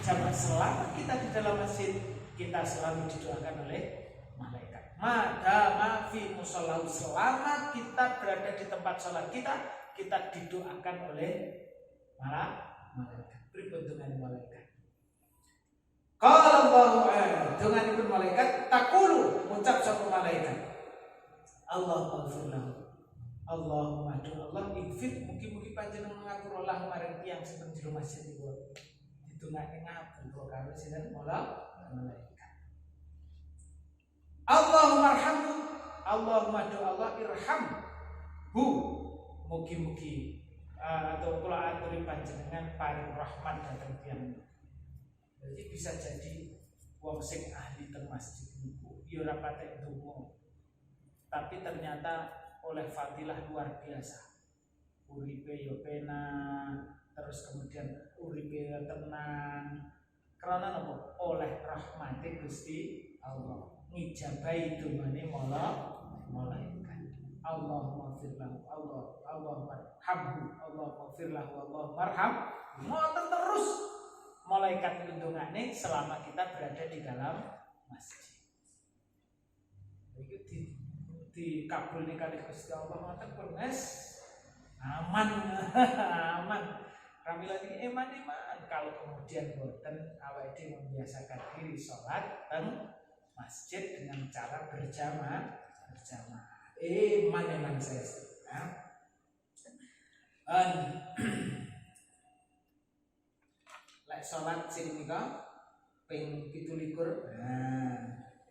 Jamaah selama kita di dalam masjid, kita selalu didoakan oleh malaikat. Madama fi musallahu, selama kita berada di tempat sholat kita didoakan oleh malaikat. Pripun dengan malaikat? Kalau Allah dengan itu malaikat takulu, mengucap satu malaikat, Allahumma Allahumma Allah infit, mugi-mugi panjenengan ngapura lah marang tiyang sing teng jero masjid iku. Ditungake ngapura karo sinten malaikat. Allahumma arhamhu, Allahumma Allah irhamhu, mugi-mugi atau kula aturi panjenengan paring rahmat dhateng tiyang. Jadi bisa jadi wong sing ahli teng masjid niku ya ora patek ndonga, tapi ternyata oleh fadilah luar biasa, uripe yo penak, terus kemudian uripe tenang, karena apa? Oleh rahmati Gusti Allah ngijabahi dongane malaikat. Allahumma firlahu, Allahumma arhamhu, Allahumma firlahu, Allahumma arham. Ngoten terus malaikat ndongane selama kita berada di dalam masjid. Iki dikabul nih kali Gusti Allah ngoten pun aman. Kami lagi iman kalau kemudian boten awake dhewe membiasakan diri sholat teng masjid dengan cara berjamaah. Iman saya. Lek sholat sing nika ping 17.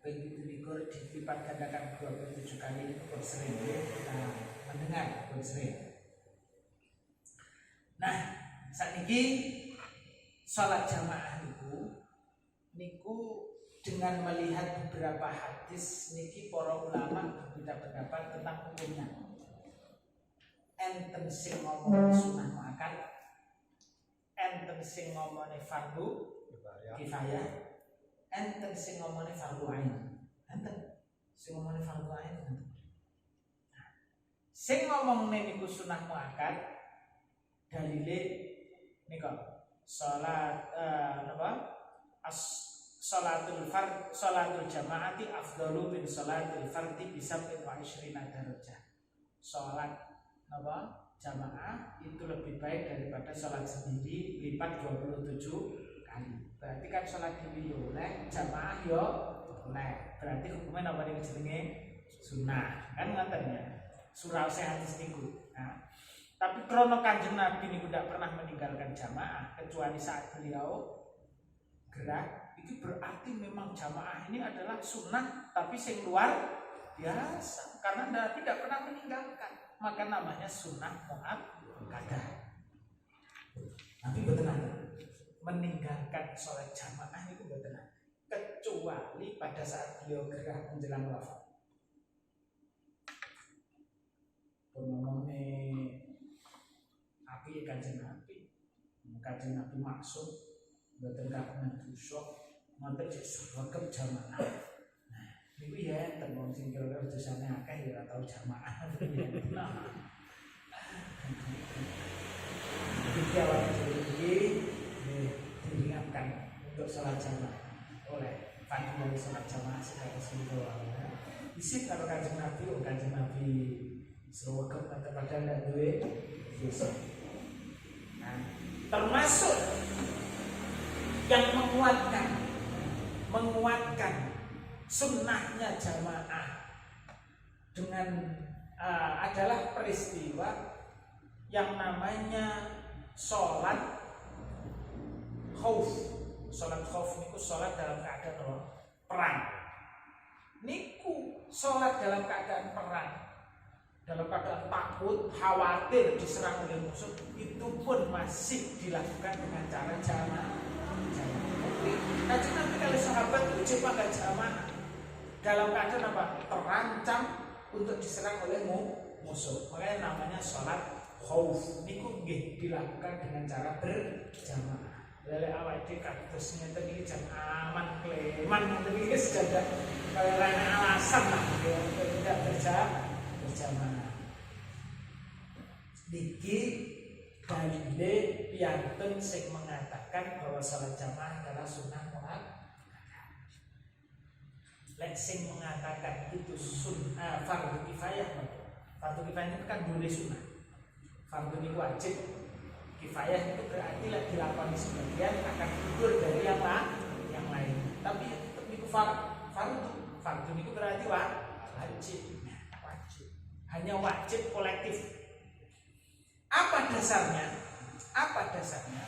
Peng-17 dilipat gandakan 27 kali itu bersering. Nah, mendengar bersering. Nah, saat ini sholat jamaah niku dengan melihat beberapa hadis niki para ulama berbeda pendapat tentang hukumnya. Enten sing ngomong sunah muakkad, enten sing ngomong fardu kifayah. Enten sing ngomongane fardu ain. Enten sing ngomongane fardu ain. Nah, sing ngomongne niku sunah muakkad dalile nika salat salatul jamaati afdalu min salatil fardhi bi 27 darajah. Salat jamaah itu lebih baik daripada salat sendiri lipat 27 kali. Berarti kan sholat dhewe yo oleh, jamaah yo oleh. Berarti hukumnya apa ning jenenge sunah. Kan ngoten ya. Surah hadis niku. Nah, tapi krono Kanjeng Nabi niku tidak pernah meninggalkan jamaah kecuali saat beliau gerak. Itu berarti memang jamaah ini adalah sunnah tapi sing luar biasa. Karena Nabi tidak pernah meninggalkan. Maka namanya sunnah muakkadah. Tapi betul meninggalkan sholat jamaah itu betul. Kecuali kecuali pada saat beliau gerah menjelang wafat. Ngomongnya api Kanjeng Nabi, Kanjeng Nabi maksud mboten kagungan dosa, mboten sregep jamaah. Nah, niku ya enten wong sing kira-kira dosane akeh ya ora tau jamaah. Jadi awal ini diingatkan untuk sholat jamaah oleh fadilah sholat jamaah secara keseluruhan. Isi kalau Kanjeng Nabi, Kanjeng Nabi sregep padahal ndak duwe dosa. Nah, termasuk yang menguatkan sunnahnya jamaah dengan adalah peristiwa yang namanya sholat khauf. Sholat khauf niku sholat dalam keadaan perang. Niku sholat dalam keadaan perang, dalam keadaan takut, khawatir diserang oleh musuh, itu pun masih dilakukan dengan cara jamaah. Kanjeng Nabi kalau sahabat itu coba nggak jamaah dalam keadaan apa? Terancam untuk diserang oleh musuh. Makanya namanya sholat khauf. Niku nggih dilakukan dengan cara berjamaah. Lele awake dhewe kados ngeten iki jan aman kleman ngeten iki sejadah kaya alasan lah tidak berjamaah. Niki dalile piyantun sing mengatakan bahwa salat jamaah adalah sunnah muakkadah. Lek sing mengatakan itu sunnah fardu kifayah, fardu kifayah itu kan boleh sunnah. Fardu ini wajib, kifayah itu berarti lah dilakoni sebagian akan gugur dari yang lain. Tapi itu fardu itu berarti wajib. Hanya wajib kolektif. Apa dasarnya?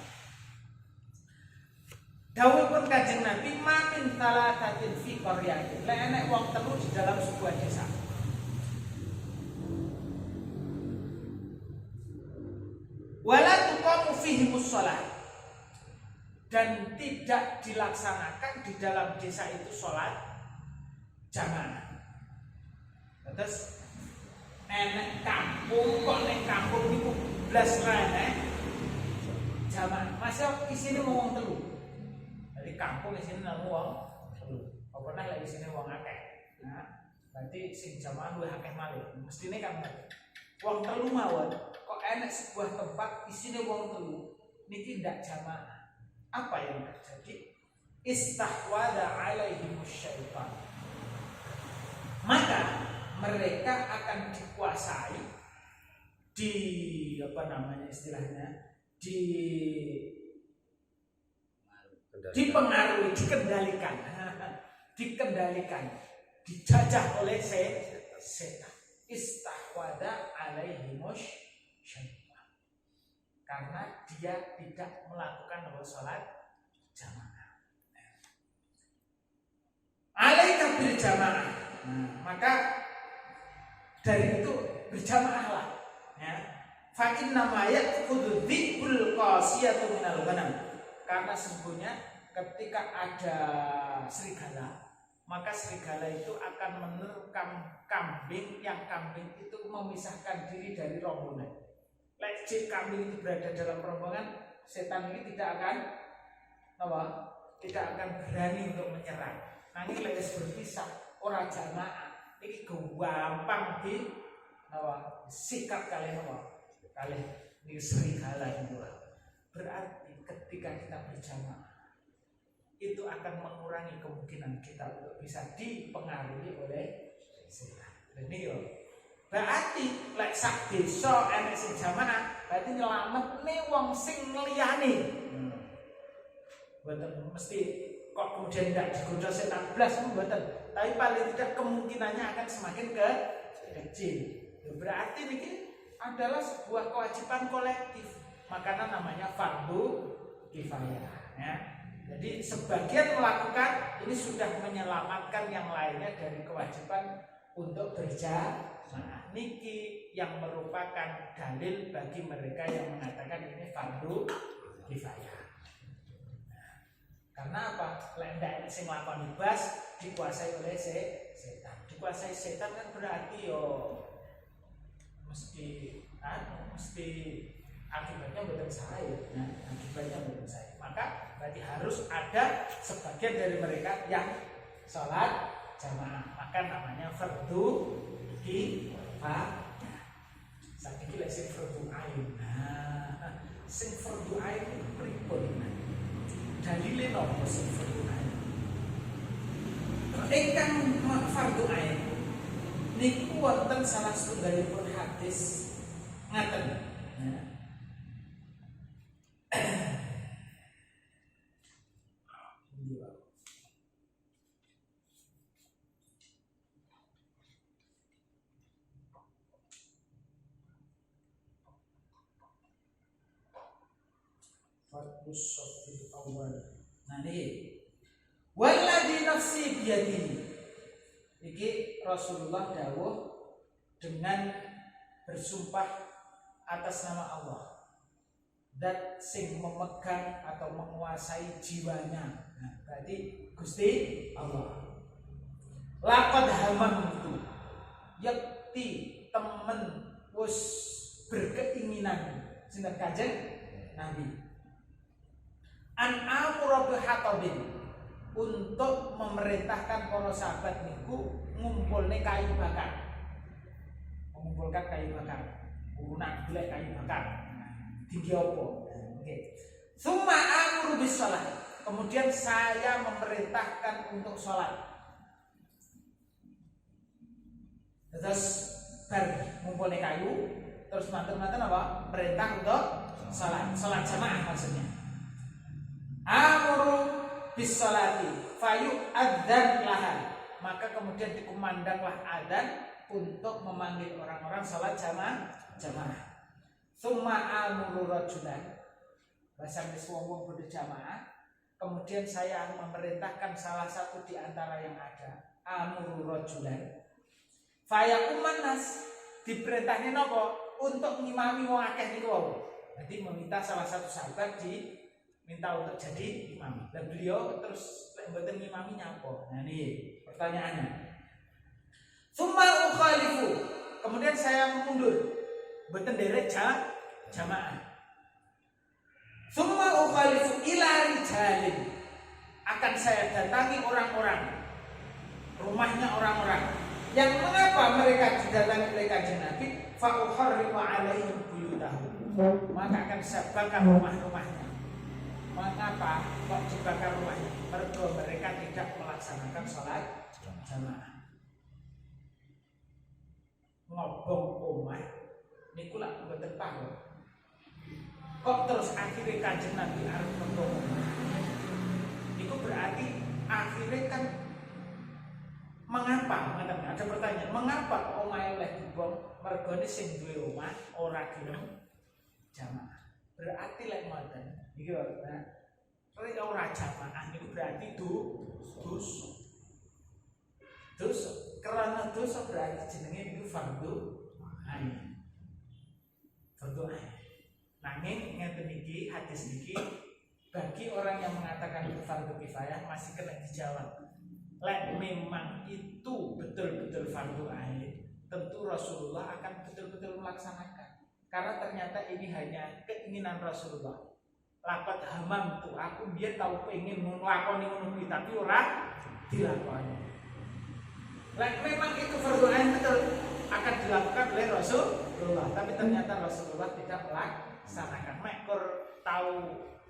Dawuhipun Kanjeng Nabi, mamin talatatin fi qaryatin. Lek enek wong telu di dalam sebuah desa. Wala tuqamu fihimus shalah, dan tidak dilaksanakan di dalam desa itu sholat jamaah. Terus enek kampung kok nek kampung niku blas rene jamaah. Masa isine wong telu. Dari kampung isine wong telu. Apa neh lek isine wong akeh. Nah, berarti sing jamaah luwih akeh malih. Mestine kan wong telu mawon. Kok enek sebuah tempat isine wong telu niki ndak jamaah. Apa yang terjadi? Istahwada alaihimus syaitan. Maka mereka akan dikuasai, istilahnya dipengaruhi, dikendalikan, dijajah oleh setan. Istahwada alaihimus syaitan, karena dia tidak melakukan sholat jamaah. Alaika bil jamaah. Maka dari itu berjamaahlah, ya. Fa inna ma ya'khudhu dhikrul qasiyatu minal ghanam. Karena sesungguhnya ketika ada serigala, maka serigala itu akan menerkam kambing, yang kambing itu memisahkan diri dari rombongan. Lek kambing itu berada dalam rombongan, setan ini tidak akan berani untuk menyerang. Nanti lek berpisah orang jamaah ini gampang di sikat kalian ini serigala itu. Berarti ketika kita berjamaah itu akan mengurangi kemungkinan kita untuk bisa dipengaruhi oleh setan. Jadi berarti lek sak desa enek sing jamaah berarti nyelametne wong sing liyane. Mboten mesti kok kemudian tidak digoda setan blas, mboten. Tapi paling tidak kemungkinannya akan semakin kecil. Berarti ini adalah sebuah kewajiban kolektif. Makanya namanya fardu kifayah. Ya. Jadi sebagian melakukan ini sudah menyelamatkan yang lainnya dari kewajiban untuk berjamaah. Niki yang merupakan dalil bagi mereka yang mengatakan ini fardu kifayah. Karena apa? Lek ndak enek sing nglakoni bas dikuasai oleh setan. Dikuasai setan kan berarti yo mesti akibatnya bukan saya. Nah, akibatnya bukan saya. Maka berarti harus ada sebagian dari mereka yang sholat jamaah. Maka namanya fardu kifayah. Saiki lek sing fardu ain. Nah, sing fardu ain itu pripun? Dalile napa sing fardu ain? Ingkang fardu ain niku wonten salah setunggalipun hadis ngaten. Fokus sofil awal. Nah ini waladhi nafsi biyadihi. Iki Rasulullah dawuh dengan bersumpah atas nama Allah, dat sing memegang atau menguasai jiwanya. Nah, berarti Gusti Allah. Laqad hamamtu, yakti temen wis berkeinginan sinten Kanjeng Nabi. An amura bihatabin, untuk memerintahkan para sahabat niku ngumpulne kayu bakar. Mengumpulkan kayu bakar. Urunan golek kayu bakar. Tinggi apa? Oke. Summa amuru bis shalah. Kemudian saya memerintahkan untuk sholat. Terus ngumpulne kayu, terus manten-manten apa? Perintah untuk sholat. Sholat jamaah maksudnya. Amuru bis sholati fayu adzan laha, maka kemudian dikumandanglah adzan untuk memanggil orang-orang salat jamaah. Summa amuru rajulan, bahasa wong berjamaah. Kemudian saya memerintahkan salah satu di antara yang ada, amuru rajulan fayaquman nas, diperintahnya nopo untuk ngimami wong akeh niku. Jadi meminta salah satu sahabat minta untuk jadi imam. Dan beliau terus mboten ngimami nyapa. Nah ini pertanyaannya. Summa ukhalifu, kemudian saya mundur, mboten derek jamaah. Summa ukhalifu ila rijalin, akan saya datangi orang-orang, rumahnya orang-orang yang mengapa mereka didatangi oleh Kanjeng Nabi, fa uharriqu alaihim buyutahum, maka akan saya bakar rumah-rumahnya. Mengapa kok dibakar rumahnya? Mergo mereka tidak melaksanakan sholat jamaah. Ngobong omah niku lak mboten paham. Kok terus akhirnya Kanjeng Nabi arep ngobong omah? Niku berarti akhirnya kan mengapa? Ada pertanyaan, mengapa omahe oleh dibong? Mergone sing duwe omah ora gelem jamaah. Berarti lek ngoten iki lho, nah, ora jamaah niku berarti dosa. Karena dosa berarti jenenge niku fardu ain. Fardu ain. Nanging ngeten iki hadis niki bagi orang yang mengatakan itu fardu kifayah masih kena dijawab. Lek memang itu betul-betul fardu ain, tentu Rasulullah akan betul-betul melaksanakan. Karena ternyata ini hanya keinginan Rasulullah. Lapat hamam tuh aku dia tahu pengen nglakoni ngono kuwi tapi ora dilakoni. Lek memang itu fardu ain betul akan dilakukan oleh Rasulullah, tapi ternyata Rasulullah tidak melaksanakan. Mekor tahu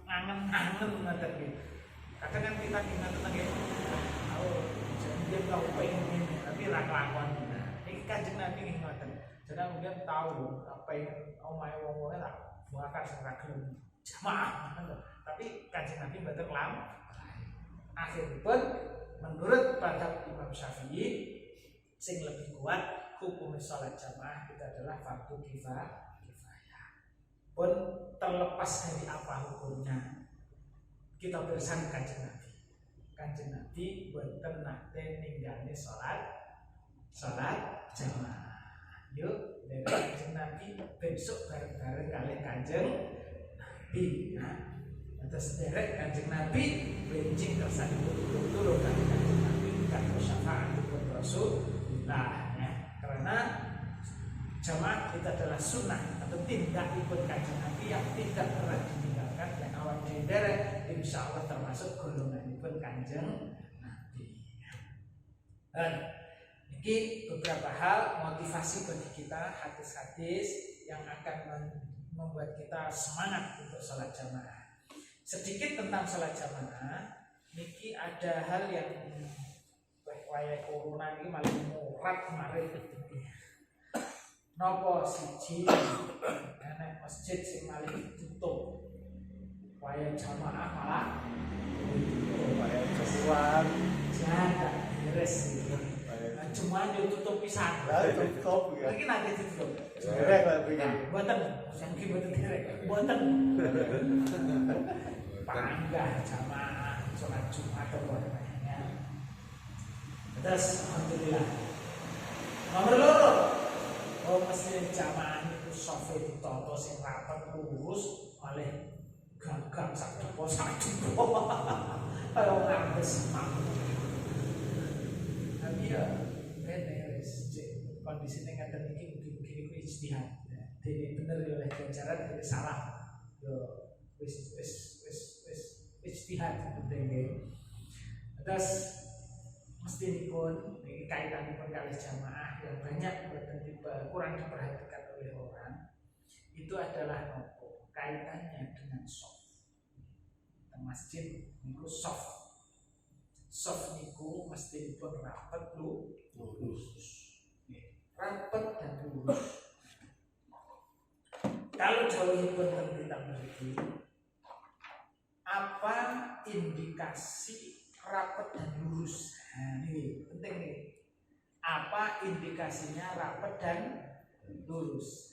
ngangen-ngangen ngoten iki. Kadang kan kita ingat lagi, dia tahu pengen tapi ora nglakoni. Nah, iki Kanjeng Nabi ngoten. Jadi kemudian tahu apa yang omahe wong-wong ora bakar sing ra gelem jamaah. Tapi Kanjeng Nabi mboten lam. Akhiripun menurut pada Imam Syafi'i sing lebih kuat hukum salat jamaah itu adalah fardu kifayah. Pun terlepas dari apa hukumnya, kita bersama Kanjeng Nabi. Kanjeng Nabi mboten nate ninggale salat jamaah. Yuk, dari Kanjeng Nabi besok bareng-bareng kalian Kanjeng Nabi. Nah, Atas derek Kanjeng Nabi benjing kersane turun kali Kanjeng Nabi kanggo syafaatipun Rasulullah ya. Karena jamaah itu adalah sunnah atau tindakipun Kanjeng Nabi yang tidak pernah ditinggalkan dan awal derek insya Allah termasuk golonganipun Kanjeng Nabi. Dan ini beberapa hal motivasi bagi kita, hadis-hadis yang akan membuat kita semangat untuk sholat jamaah. Sedikit tentang sholat jamaah, niki ada hal yang waya corona ini malah murah kemarin. Nopo siji enek masjid sing malah ditutup, waya jamaah malah Waya kesuwan. jaga beres. Cuma ditutup pisan. Lah tutup ya. Lagi nanti ditutup. Derek lah begini. Buatan, mungkin buatan derek. Buatan. Panggah jamaah sholat Jumat atau namanya. Terus alhamdulillah. Nomor loro. Oh mesti jamaah itu sofe ditoto sing rapat lurus malah gagang sak depo. Kayak ngambes mak. Tapi ya beres. Kondisinya ngaten iki mungkin iku ijtihad. Dene bener ya oleh ganjaran dene salah. Yo wis ijtihad penting. Terus mesti pun kaitanipun kali jamaah yang banyak kurang diperhatikan oleh orang itu adalah nopo kaitannya dengan soft. Masjid niku soft niku mesti pun rapat lurus. Rapat dan lurus. Kalau jauhipun tentang begini, apa indikasi rapat dan lurus? Nah, ini penting nih. Apa indikasinya rapat dan lurus?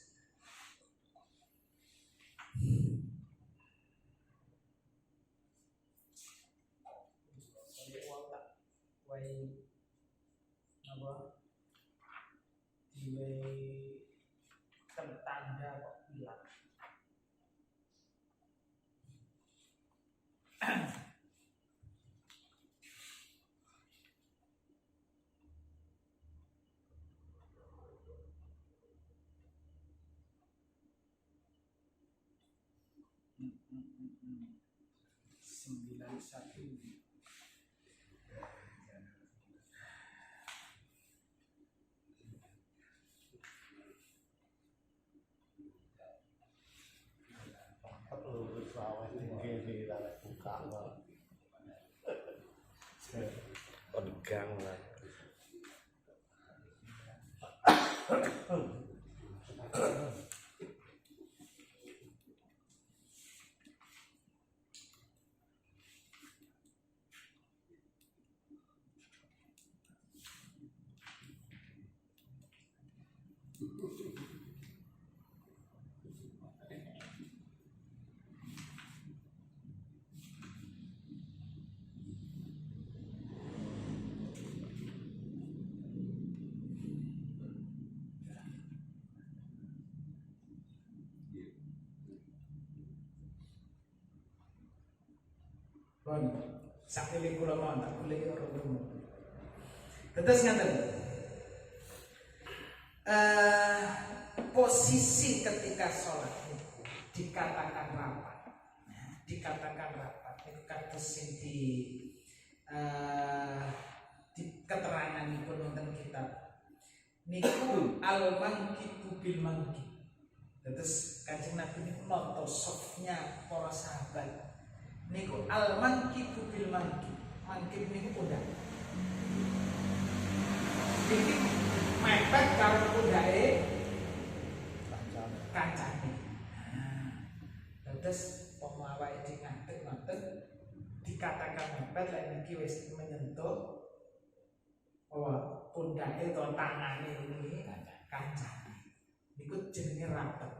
Tertanda kok hilang. Sembilan satu. Lurus awet tinggi lah buka. Pegang lah. Pun sakile kula mawon tak goleki ora krungu. Tetes ngaten. Posisi ketika sholat itu dikatakan rapat. Dikatakan rapat itu kados sing di keteranganipun wonten kitab. Niku al-manqibu bil manqib. Terus Kanjeng Nabi niku nonton softnya para sahabat. Niku al-manqibu bil manqib. Manqib niku pundak. Iki mepet karo pundake kancane. Terus pemawai di ngadeg ngoten dikatakan mepet lek niki wis menyentuh pundake atau tangane ini kancane. Niku jenenge rapet.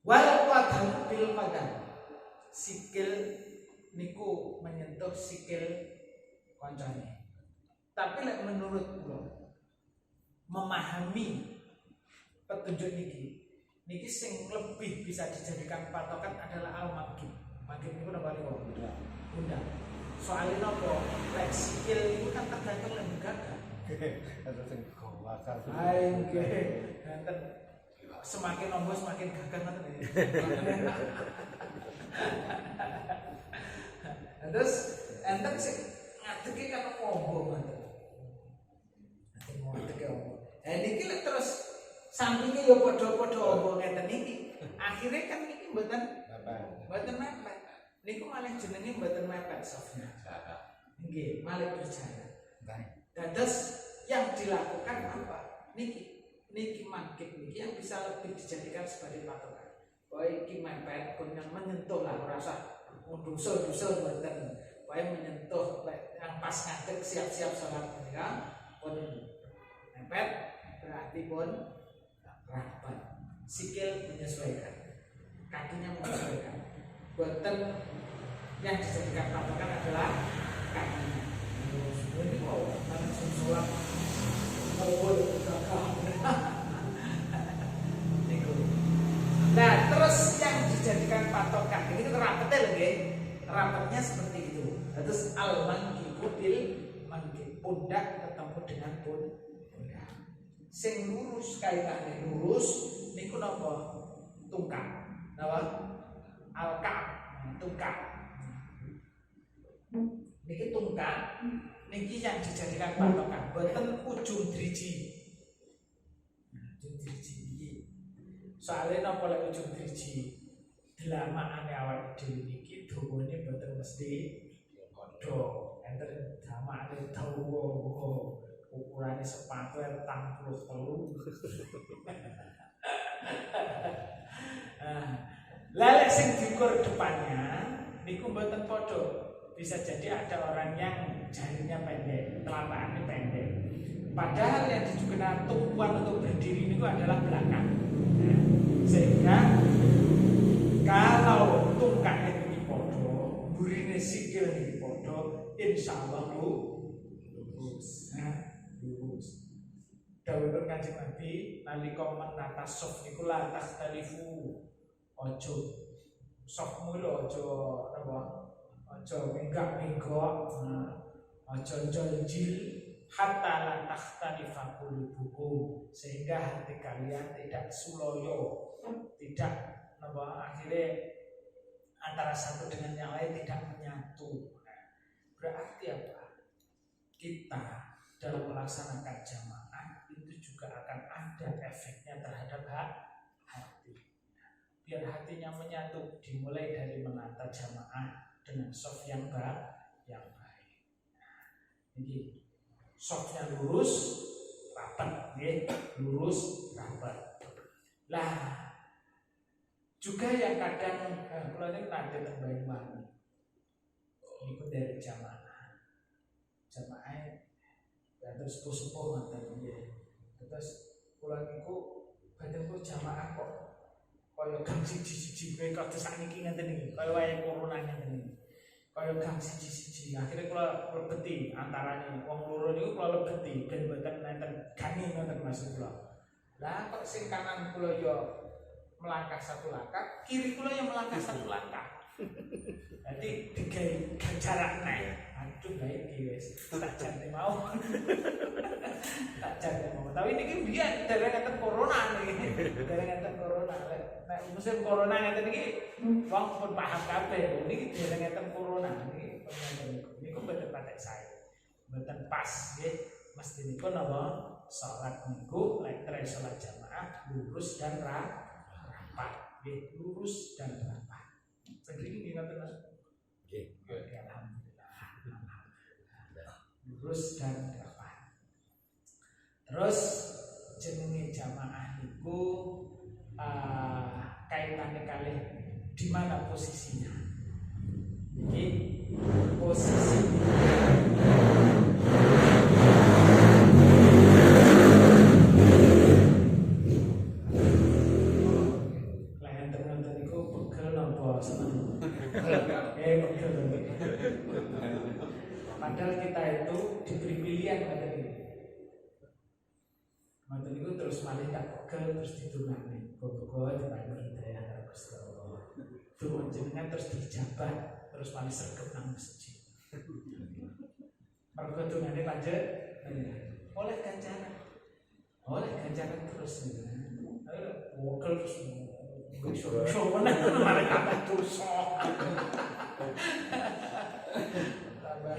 Wal qadam bil qadam. Sikil niku menyentuh sikil kancane. Tapi lek menurut kula memahami petunjuk niki sing lebih bisa dijadikan patokan adalah al-manqib. Mangkit niku napa niku? Pundak. Soalnya napa? Lek sikil itu kan tergantung lek gagah. Ada sing gowakan. Ayo nggih. Enten semakin nombor semakin gagah ngoten ya. Terus enten sing ngadege kan ombo ngoten. Ngadege ombo. Niki lek terus sampinge ya padha-padha ombo ngeten iki. Akhire kan niki mboten mepet. Niku malah jenenge mboten mepet softnya. Nggih, malah berjalan. Terus yang dilakukan apa? Niki mangkit niki yang bisa lebih dijadikan sebagai patokan. Bahwa iki mepet pun yang menyentuh lah ora usah dusul-dusul mboten. Bahwa menyentuh yang pas ngadeg siap-siap salat menika pun mepet berarti pun rapat. Sikil menyesuaikan. Kakinya menyesuaikan. Boten yang dijadikan patokan adalah kakinya. Ini kok tanah susulan nah terus yang dijadikan patokan ini rapatnya loh ya, rapatnya seperti itu. Terus al-mangkibu bil mangkib, pundak ketemu dengan pundak. Sing lurus kaitannya lurus niku napa? Tungkak. Napa? Al-ka'ab, tungkak. Niki tungkak. Niki yang dijadikan patokan, boten ujung driji. Ujung driji iki. Soale napa lek ujung driji? Dlamane awake dhewe iki dawane boten mesti padha. Enten dlamane dawa ukurane sepatu 83. Lek sing diukur depannya niku mboten padha. Bisa jadi ada orang yang jarinya pendek, telapaknya pendek. Padahal yang digunakan tumpuan untuk berdiri itu adalah belakang. Nah, sehingga kalau tungkaknya ini podo, burine sikil ini podo, insya Allah lurus. Lurus. Dawuhipun Kanjeng Nabi, nalika menata sof niku la takhtalifu. Ojo sofmu lho ojo napa? Ojo menggak-menggok, ojo jonjil, hatta la takhtalifa qulubukum, sehingga hati kalian tidak suloyo, tidak akhirnya antara satu dengan yang lain tidak menyatu. Berarti apa? Kita dalam melaksanakan jamaah itu juga akan ada efeknya terhadap hati. Biar hatinya menyatu, dimulai dari menata jamaah dengan soft yang baik. Jadi softnya lurus, rapat, lurus, rapat. Lah, juga yang kadang kalau ini ada terbaik banget, ini pun dari jamaah terus sepuh terus kalau niku badanku jamaah kok kaya gang siji-siji kowe kok sakniki ngenten iki kaya wayahe corona ngenten iki kaya gang siji-siji akhire kula lebeti antarane wong loro niku kula lebeti ben mboten nenten gangi ngoten maksud kula. Lah kok sing kanan kula yo melangkah satu langkah, kiri kula yang melangkah satu langkah. Jadi digawe jarak naik. Aduh baik wis tak jane mau. Tak jane mau. Tapi niki biyen dereng enten corona niki. Dereng enten corona. Nek musim corona ngeten iki wong pun paham kabeh. Niki dereng enten corona niki. Niku mboten patek sae. Mboten pas nggih. Mesti niku napa? Salat niku lek salat jamaah lurus dan rapat. Nggih, lurus dan rapat. Segini ngoten Mas. Nggih. Lurus dan rapat. Terus jenenge jamaah niku kaitannya kalih di mana posisinya. Iki posisi lain teman-teman niku pegel napa seneng. Padahal kita itu diberi pilihan pada ini. Maka itu terus malih tak pegel terus ditungani. Pokoknya dipanggil hidayah Gusti Allah. Tuh panjenengan terus dijabah terus paling sergap nang masjid. Mergo dongane panjenengan oleh ganjaran terus. Wokal terus show mana mereka dosa. Tambah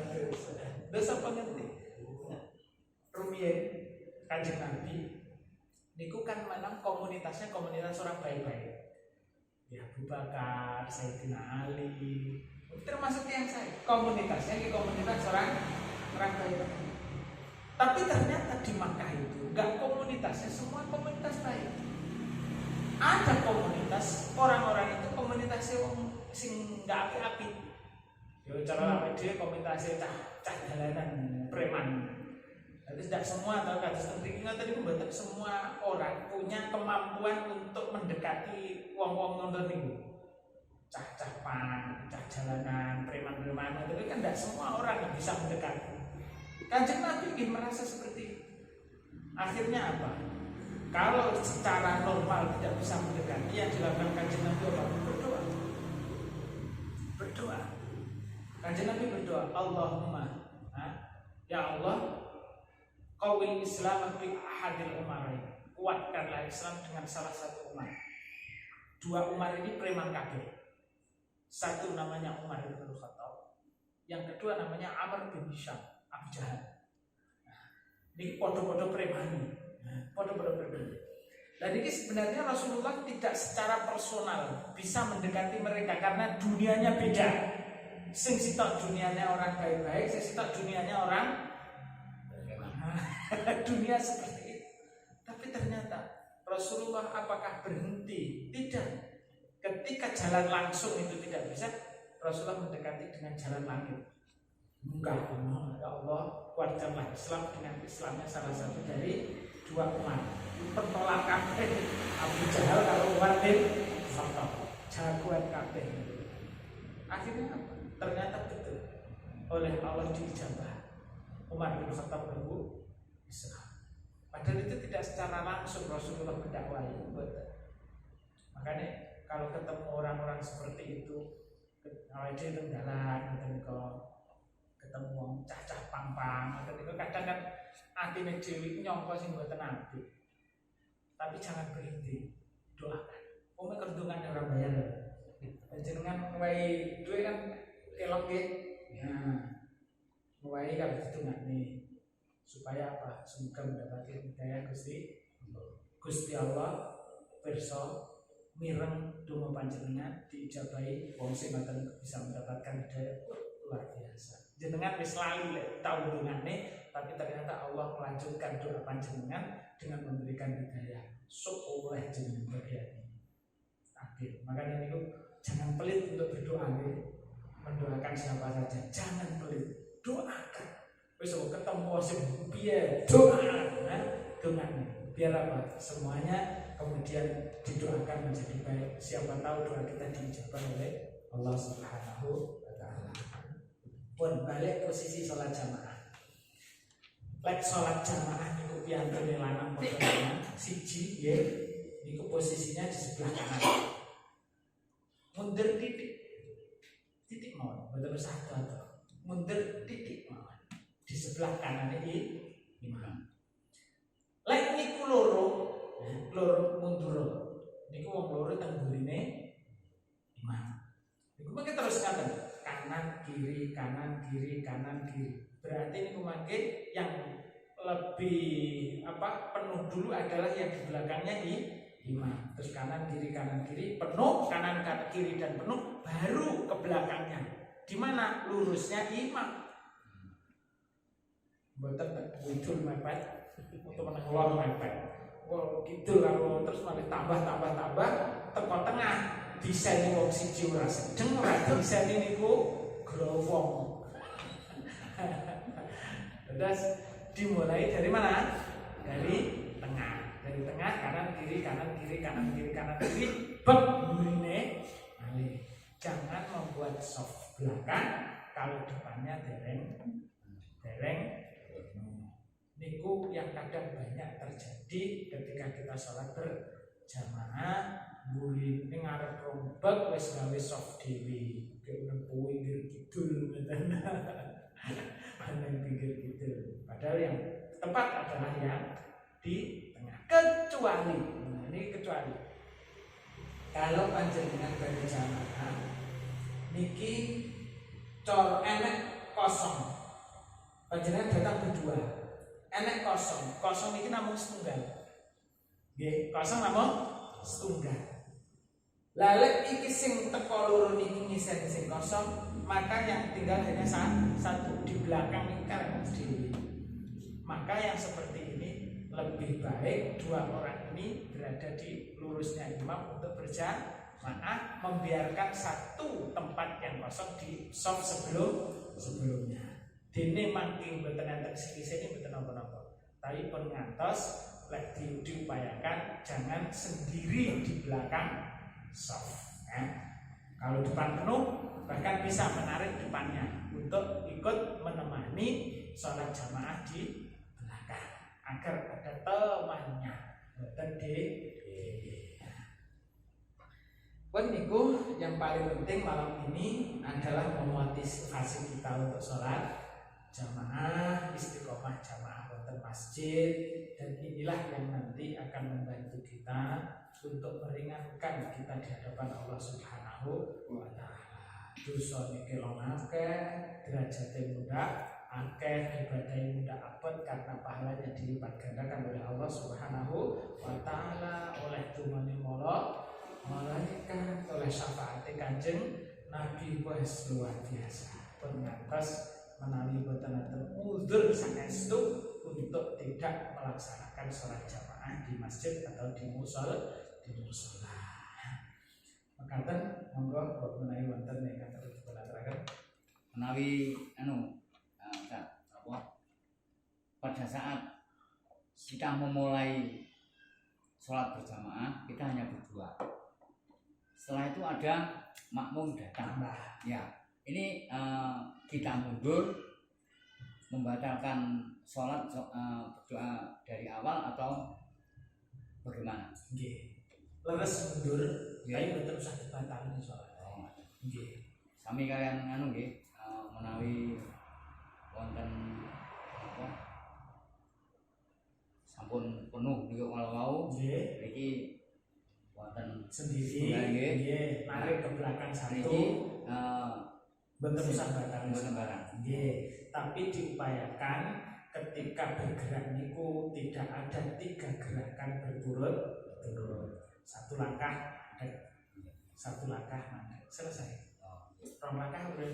dosa pengerti. Rumiyin Kanjeng Nabi niku kan memang komunitasnya komunitas orang baik-baik. Ya Abu Bakar, Sayyidina Ali, termasuk yang saya. Komunitasnya di komunitas orang baik-baik. Tapi ternyata di Makkah itu enggak komunitasnya semua komunitas baik. Ada komunitas orang-orang itu komunitasnya sing enggak api-api. Yo cara dia komunitasnya cah jalanan preman. Jadi tidak semua atau kata seperti tadi membuat semua orang punya kemampuan untuk mendekati wong-wong nonton itu. Cah pan, cah jalanan, preman-preman itu kan tidak semua orang yang bisa mendekati. Kanjeng Nabi ingin merasa seperti itu. Akhirnya apa? Kalau secara normal tidak bisa mendekati, yang dilakukan Kanjeng Nabi apa? Berdoa. Kanjeng Nabi berdoa, Allahumma, ya Allah, qawil Islam bi ahadil umarain. Kuatkanlah Islam dengan salah satu umar. Dua umar ini preman kafir. Satu namanya Umar bin Khattab, yang kedua namanya Amr bin Hisham, Abu Jahal. Ini podo-podo preman. Podo-podo preman. Dan ini sebenarnya Rasulullah tidak secara personal bisa mendekati mereka karena dunianya beda. Sing sitok dunianya orang baik-baik, sing sitok dunianya orang dunia seperti itu. Tapi ternyata Rasulullah apakah berhenti? Tidak. Ketika jalan langsung itu tidak bisa, Rasulullah mendekati dengan jalan langit. Enggak, ya Allah, kuatkanlah Islam dengan Islamnya salah satu dari dua umat. Penolakan Abu Jahal kalau Umar bin Khattab, jagoan kafir. Akhirnya apa? Ternyata betul oleh Allah diijabah. Umar bin Khattab berbu Islam. Padahal itu tidak secara langsung Rasulullah mendakwai. Makanya kalau ketemu orang-orang seperti itu, awake dhewe jalan ketemu wong cah-cah pang-pang, kadang kan atine dhewe nyangka sing mboten nabi. Tapi jangan berhenti, doakan. Pokoknya keruntungan orang bayar. Jenengan wae duwe kan elok nggih. Nah, wae kan ditungani supaya apa? Semoga mendapatkan hidayah Gusti Allah pirsa mireng donga panjenengan diijabahi wong sing mboten bisa mendapatkan hidayah luar biasa. Jenengan wis lali lek tau dongane, tapi ternyata Allah melanjutkan doa panjenengan dengan memberikan hidayah. Sok oleh jenengan bagian akhir. Makanya niku jangan pelit untuk berdoa nih. Mendoakan siapa saja, jangan pelit. Doakan. Wis ketemu sing piye? Doakan. Biar apa? Semuanya kemudian didoakan menjadi baik. Siapa tahu doa kita diijabah oleh Allah Subhanahu wa taala. Pun balik posisi sholat jamaah. Lek sholat jamaah niku piantune lanang padha siji nggih niku posisinya di sebelah kanan. Mundur titik mawon, mboten usah ado. Mundur titik mawon. Di sebelah kanan iki imam. Lek niku loro mundur. Niku wong loro teng burine imam. Niku mangke terus ngaten. Kanan kiri kanan kiri kanan kiri. Berarti niku mangke yang lebih penuh dulu adalah yang di belakangnya imam. Terus kanan kiri penuh, kanan kiri dan penuh, baru ke belakangnya. Di mana lurusnya imam. Mboten widul mepet untuk menengok mepet. Oh gitu kalau terus malah tambah teko tengah. Desain wong siji ora sedeng, ora desain niku growong. Terus dimulai dari mana? Dari tengah. Dari tengah kanan kiri bek burine malih. Jangan membuat soft belakang kalau depannya dereng. Niku yang kadang banyak terjadi ketika kita sholat jamaah mburi ning ngarep rombak wis gawe soft dhewe kaya nempuh pinggir kidul ngoten. Ana pinggir kidul. Padahal yang tepat adalah yang di tengah. Kecuali, nah ini kecuali kalau panjenengan badhe jamaah niki cor enek kosong. Panjenengan datang berdua. Enek kosong. Kosong niki namung setunggal. Nggih, kosong namung setunggal. Lalu iki sing teko loro niki ngisen sing kosong, maka yang tinggal hanya satu di belakang ini karena sendiri. Maka yang seperti ini lebih baik dua orang ini berada di lurusnya imam untuk berjamaah, membiarkan satu tempat yang kosong di soft sebelumnya. Dene mangke mboten enten sini mboten napa-napa. Tapi pun ngantos lek diupayakan jangan sendiri di belakang soft. Kalau depan penuh bahkan bisa menarik depannya untuk ikut menemani sholat jamaah di belakang agar ada temannya. Pun niku yang paling penting malam ini adalah memotivasi kita untuk sholat jamaah, istiqomah jamaah wonten masjid, dan inilah yang nanti akan membantu kita untuk meringankan kita di hadapan Allah Subhanahu wa taala. Dosa niki long akeh, derajate muda akeh, ibadah muda abot karena pahalanya dilipat gandakan oleh Allah Subhanahu wa taala, oleh tumane malaikat, oleh syafaat Kanjeng Nabi wis luar biasa. Pengatas menawi boten enten uzur saestu untuk tidak melaksanakan sholat jamaah di masjid atau di musala. Makaten monggo kok menawi wonten ingkang terus dipunaturaken menawi pada saat kita memulai sholat berjamaah kita hanya berdua. Setelah itu ada makmum datang. Ya, ini kita mundur membatalkan sholat berdoa dari awal atau bagaimana? Nggih. Leres mundur, tapi betul usah dibatalkan sholat. Nggih. Sami kalian nggih menawi wonten apa? Sampun penuh niku kalau nggih. Iki wonten sendiri nggih, narik ke belakang satu. Betul usah batalkan barang. Nggih, tapi diupayakan ketika bergerak niku tidak ada 3 gerakan berturut-turut. Satu langkah mandek selesai. Rong langkah udah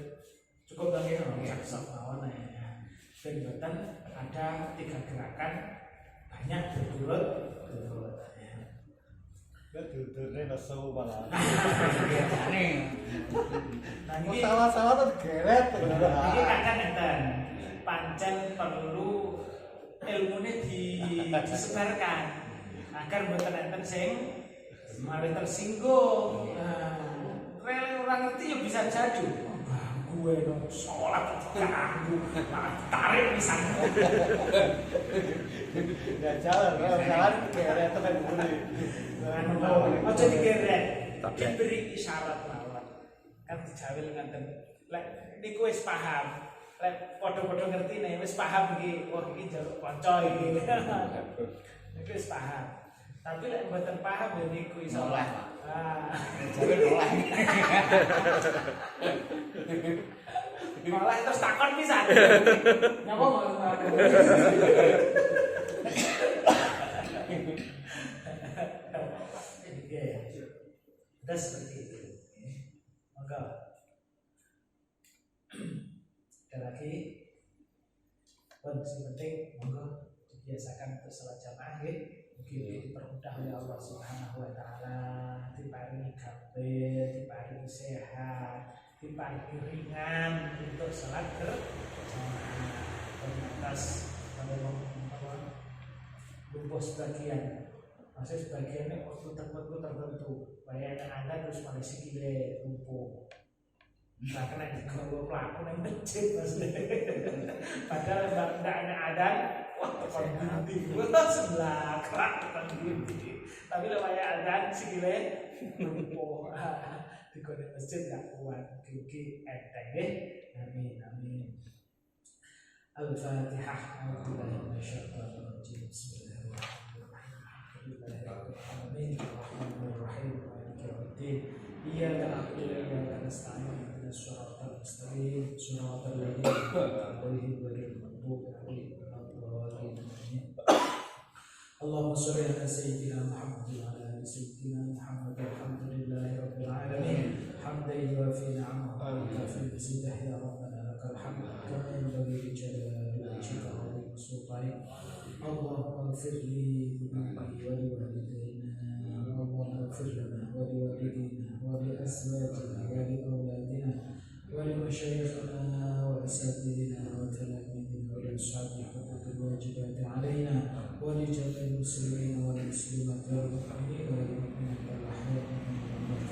cukup bagi orang saksa mawon ya. Dan boten ada 3 gerakan banyak berturut-turut. Dudurnya nesu malah. Biasane. Nah ini Salah-salah tuh geret. ini kakak enten pancen perlu ilmunya disebarkan agar boten enten sing mari tersinggung. Nah, orang ngerti ya bisa jadi. Gue dong sholat ganggu, tarik misalnya. Ya jalan geret tekan buri. Ojo digeret, diberi isyarat mawon. Kan dijawil ngaten. Lek niku wis paham. Lek padha-padha ngertine wis paham iki, oh iki njaluk kanca iki. Niku wis paham. Tapi lek mboten paham ya niku iso Oleh, Pak. Jawil oleh. Oleh terus takon pisan. Napa mau kita seperti itu. Maka ada lagi yang penting monggo dibiasakan untuk sholat jamaah ya. Mungkin dipermudah oleh Allah Subhanahu wa taala, diparingi kabeh, diparingi sehat, diparingi ringan untuk sholat berjamaah. Terbatas pada lumpuh sebagian. Masih sebagiannya waktu tertentu bayangkan Anda terus pada sikile lumpuh nggak kena digawa pelaku yang masjid maksudnya padahal tidak ada adan wah tekan budi sebelah kerak tekan budi tapi lewat ada sikile rupo di kode masjid gak kuat gigi enteng deh amin amin Al-Fatihah A'udzubillahi minasyaitonir rajim Bismillahirrahmanirrahim Alhamdulillahirabbil alamin maliki yaumiddin iyyaka na'budu wa iyyaka nasta'in ihdinas siratal mustaqim siratal ladzina an'amta 'alaihim ghairil maghdubi 'alaihim waladdallin Allahumma shalli ala sayyidina Muhammad wa ala ali sayyidina Muhammad alhamdulillahi rabbil alamin hamdan yuwafi ni'amahu wa yukafi mazidah ya rabbana lakal hamd kama yanbaghi li jalali wajhika wa li sultanik Allahumma ighfir li dhunubi wa li walidayna Allahumma ighfir lana wa li walidayna wa li azwajina wa li awladina wa li mashayikhina wa asatidina wa talamidina wa li ashabi huquqil wajibati alaina ولجميع المسلمين والمسلمات والمؤمنين والمؤمنات الأحياء منهم والأموات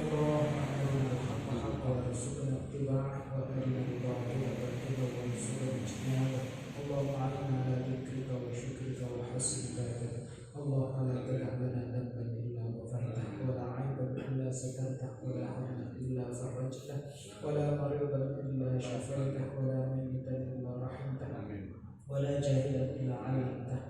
اللهم أرنا الحق حقا وارزقنا اتباعه وأرنا الباطل باطلا وارزقنا اجتنابه اللهم أعنا على ذكرك وشكرك وحسن عبادتك اللهم لا تدع لنا ذنبا إلا غفرته ولا عيبا إلا سترته ولا هما إلا فرجته ولا مريضا إلا شفيته ولا ميتا إلا رحمته ولا جاهلا إلا علمته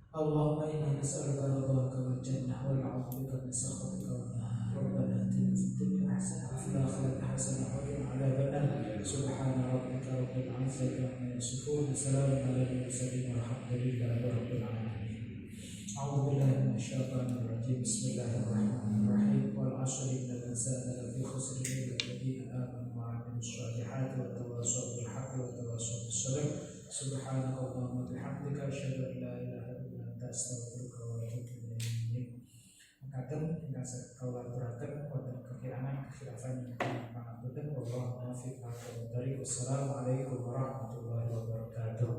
اللهم إنا نسألك رضاك والجنة ونعوذ بك من سخطك والنار ربنا آتنا في الدنيا حسنة وفي الآخرة حسنة وقنا عذاب النار سبحان ربك رب العزة عما يصفون سلام على المرسلين والحمد لله رب العالمين أعوذ بالله من الشيطان الرجيم بسم الله الرحمن الرحيم والعصر إن الإنسان لفي خسر إلا الذين آمنوا وعملوا الصالحات وتواصوا بالحق وتواصوا بالصبر سبحانك اللهم وبحمدك أشهد أن لا إله إلا أنت أستغفرك وأتوب إليك. Kadang ingkang saged kawula aturaken wonten kekhilafan ingkang pangapunten wallahu muwaffiq. Wassalamualaikum warahmatullahi wabarakatuh.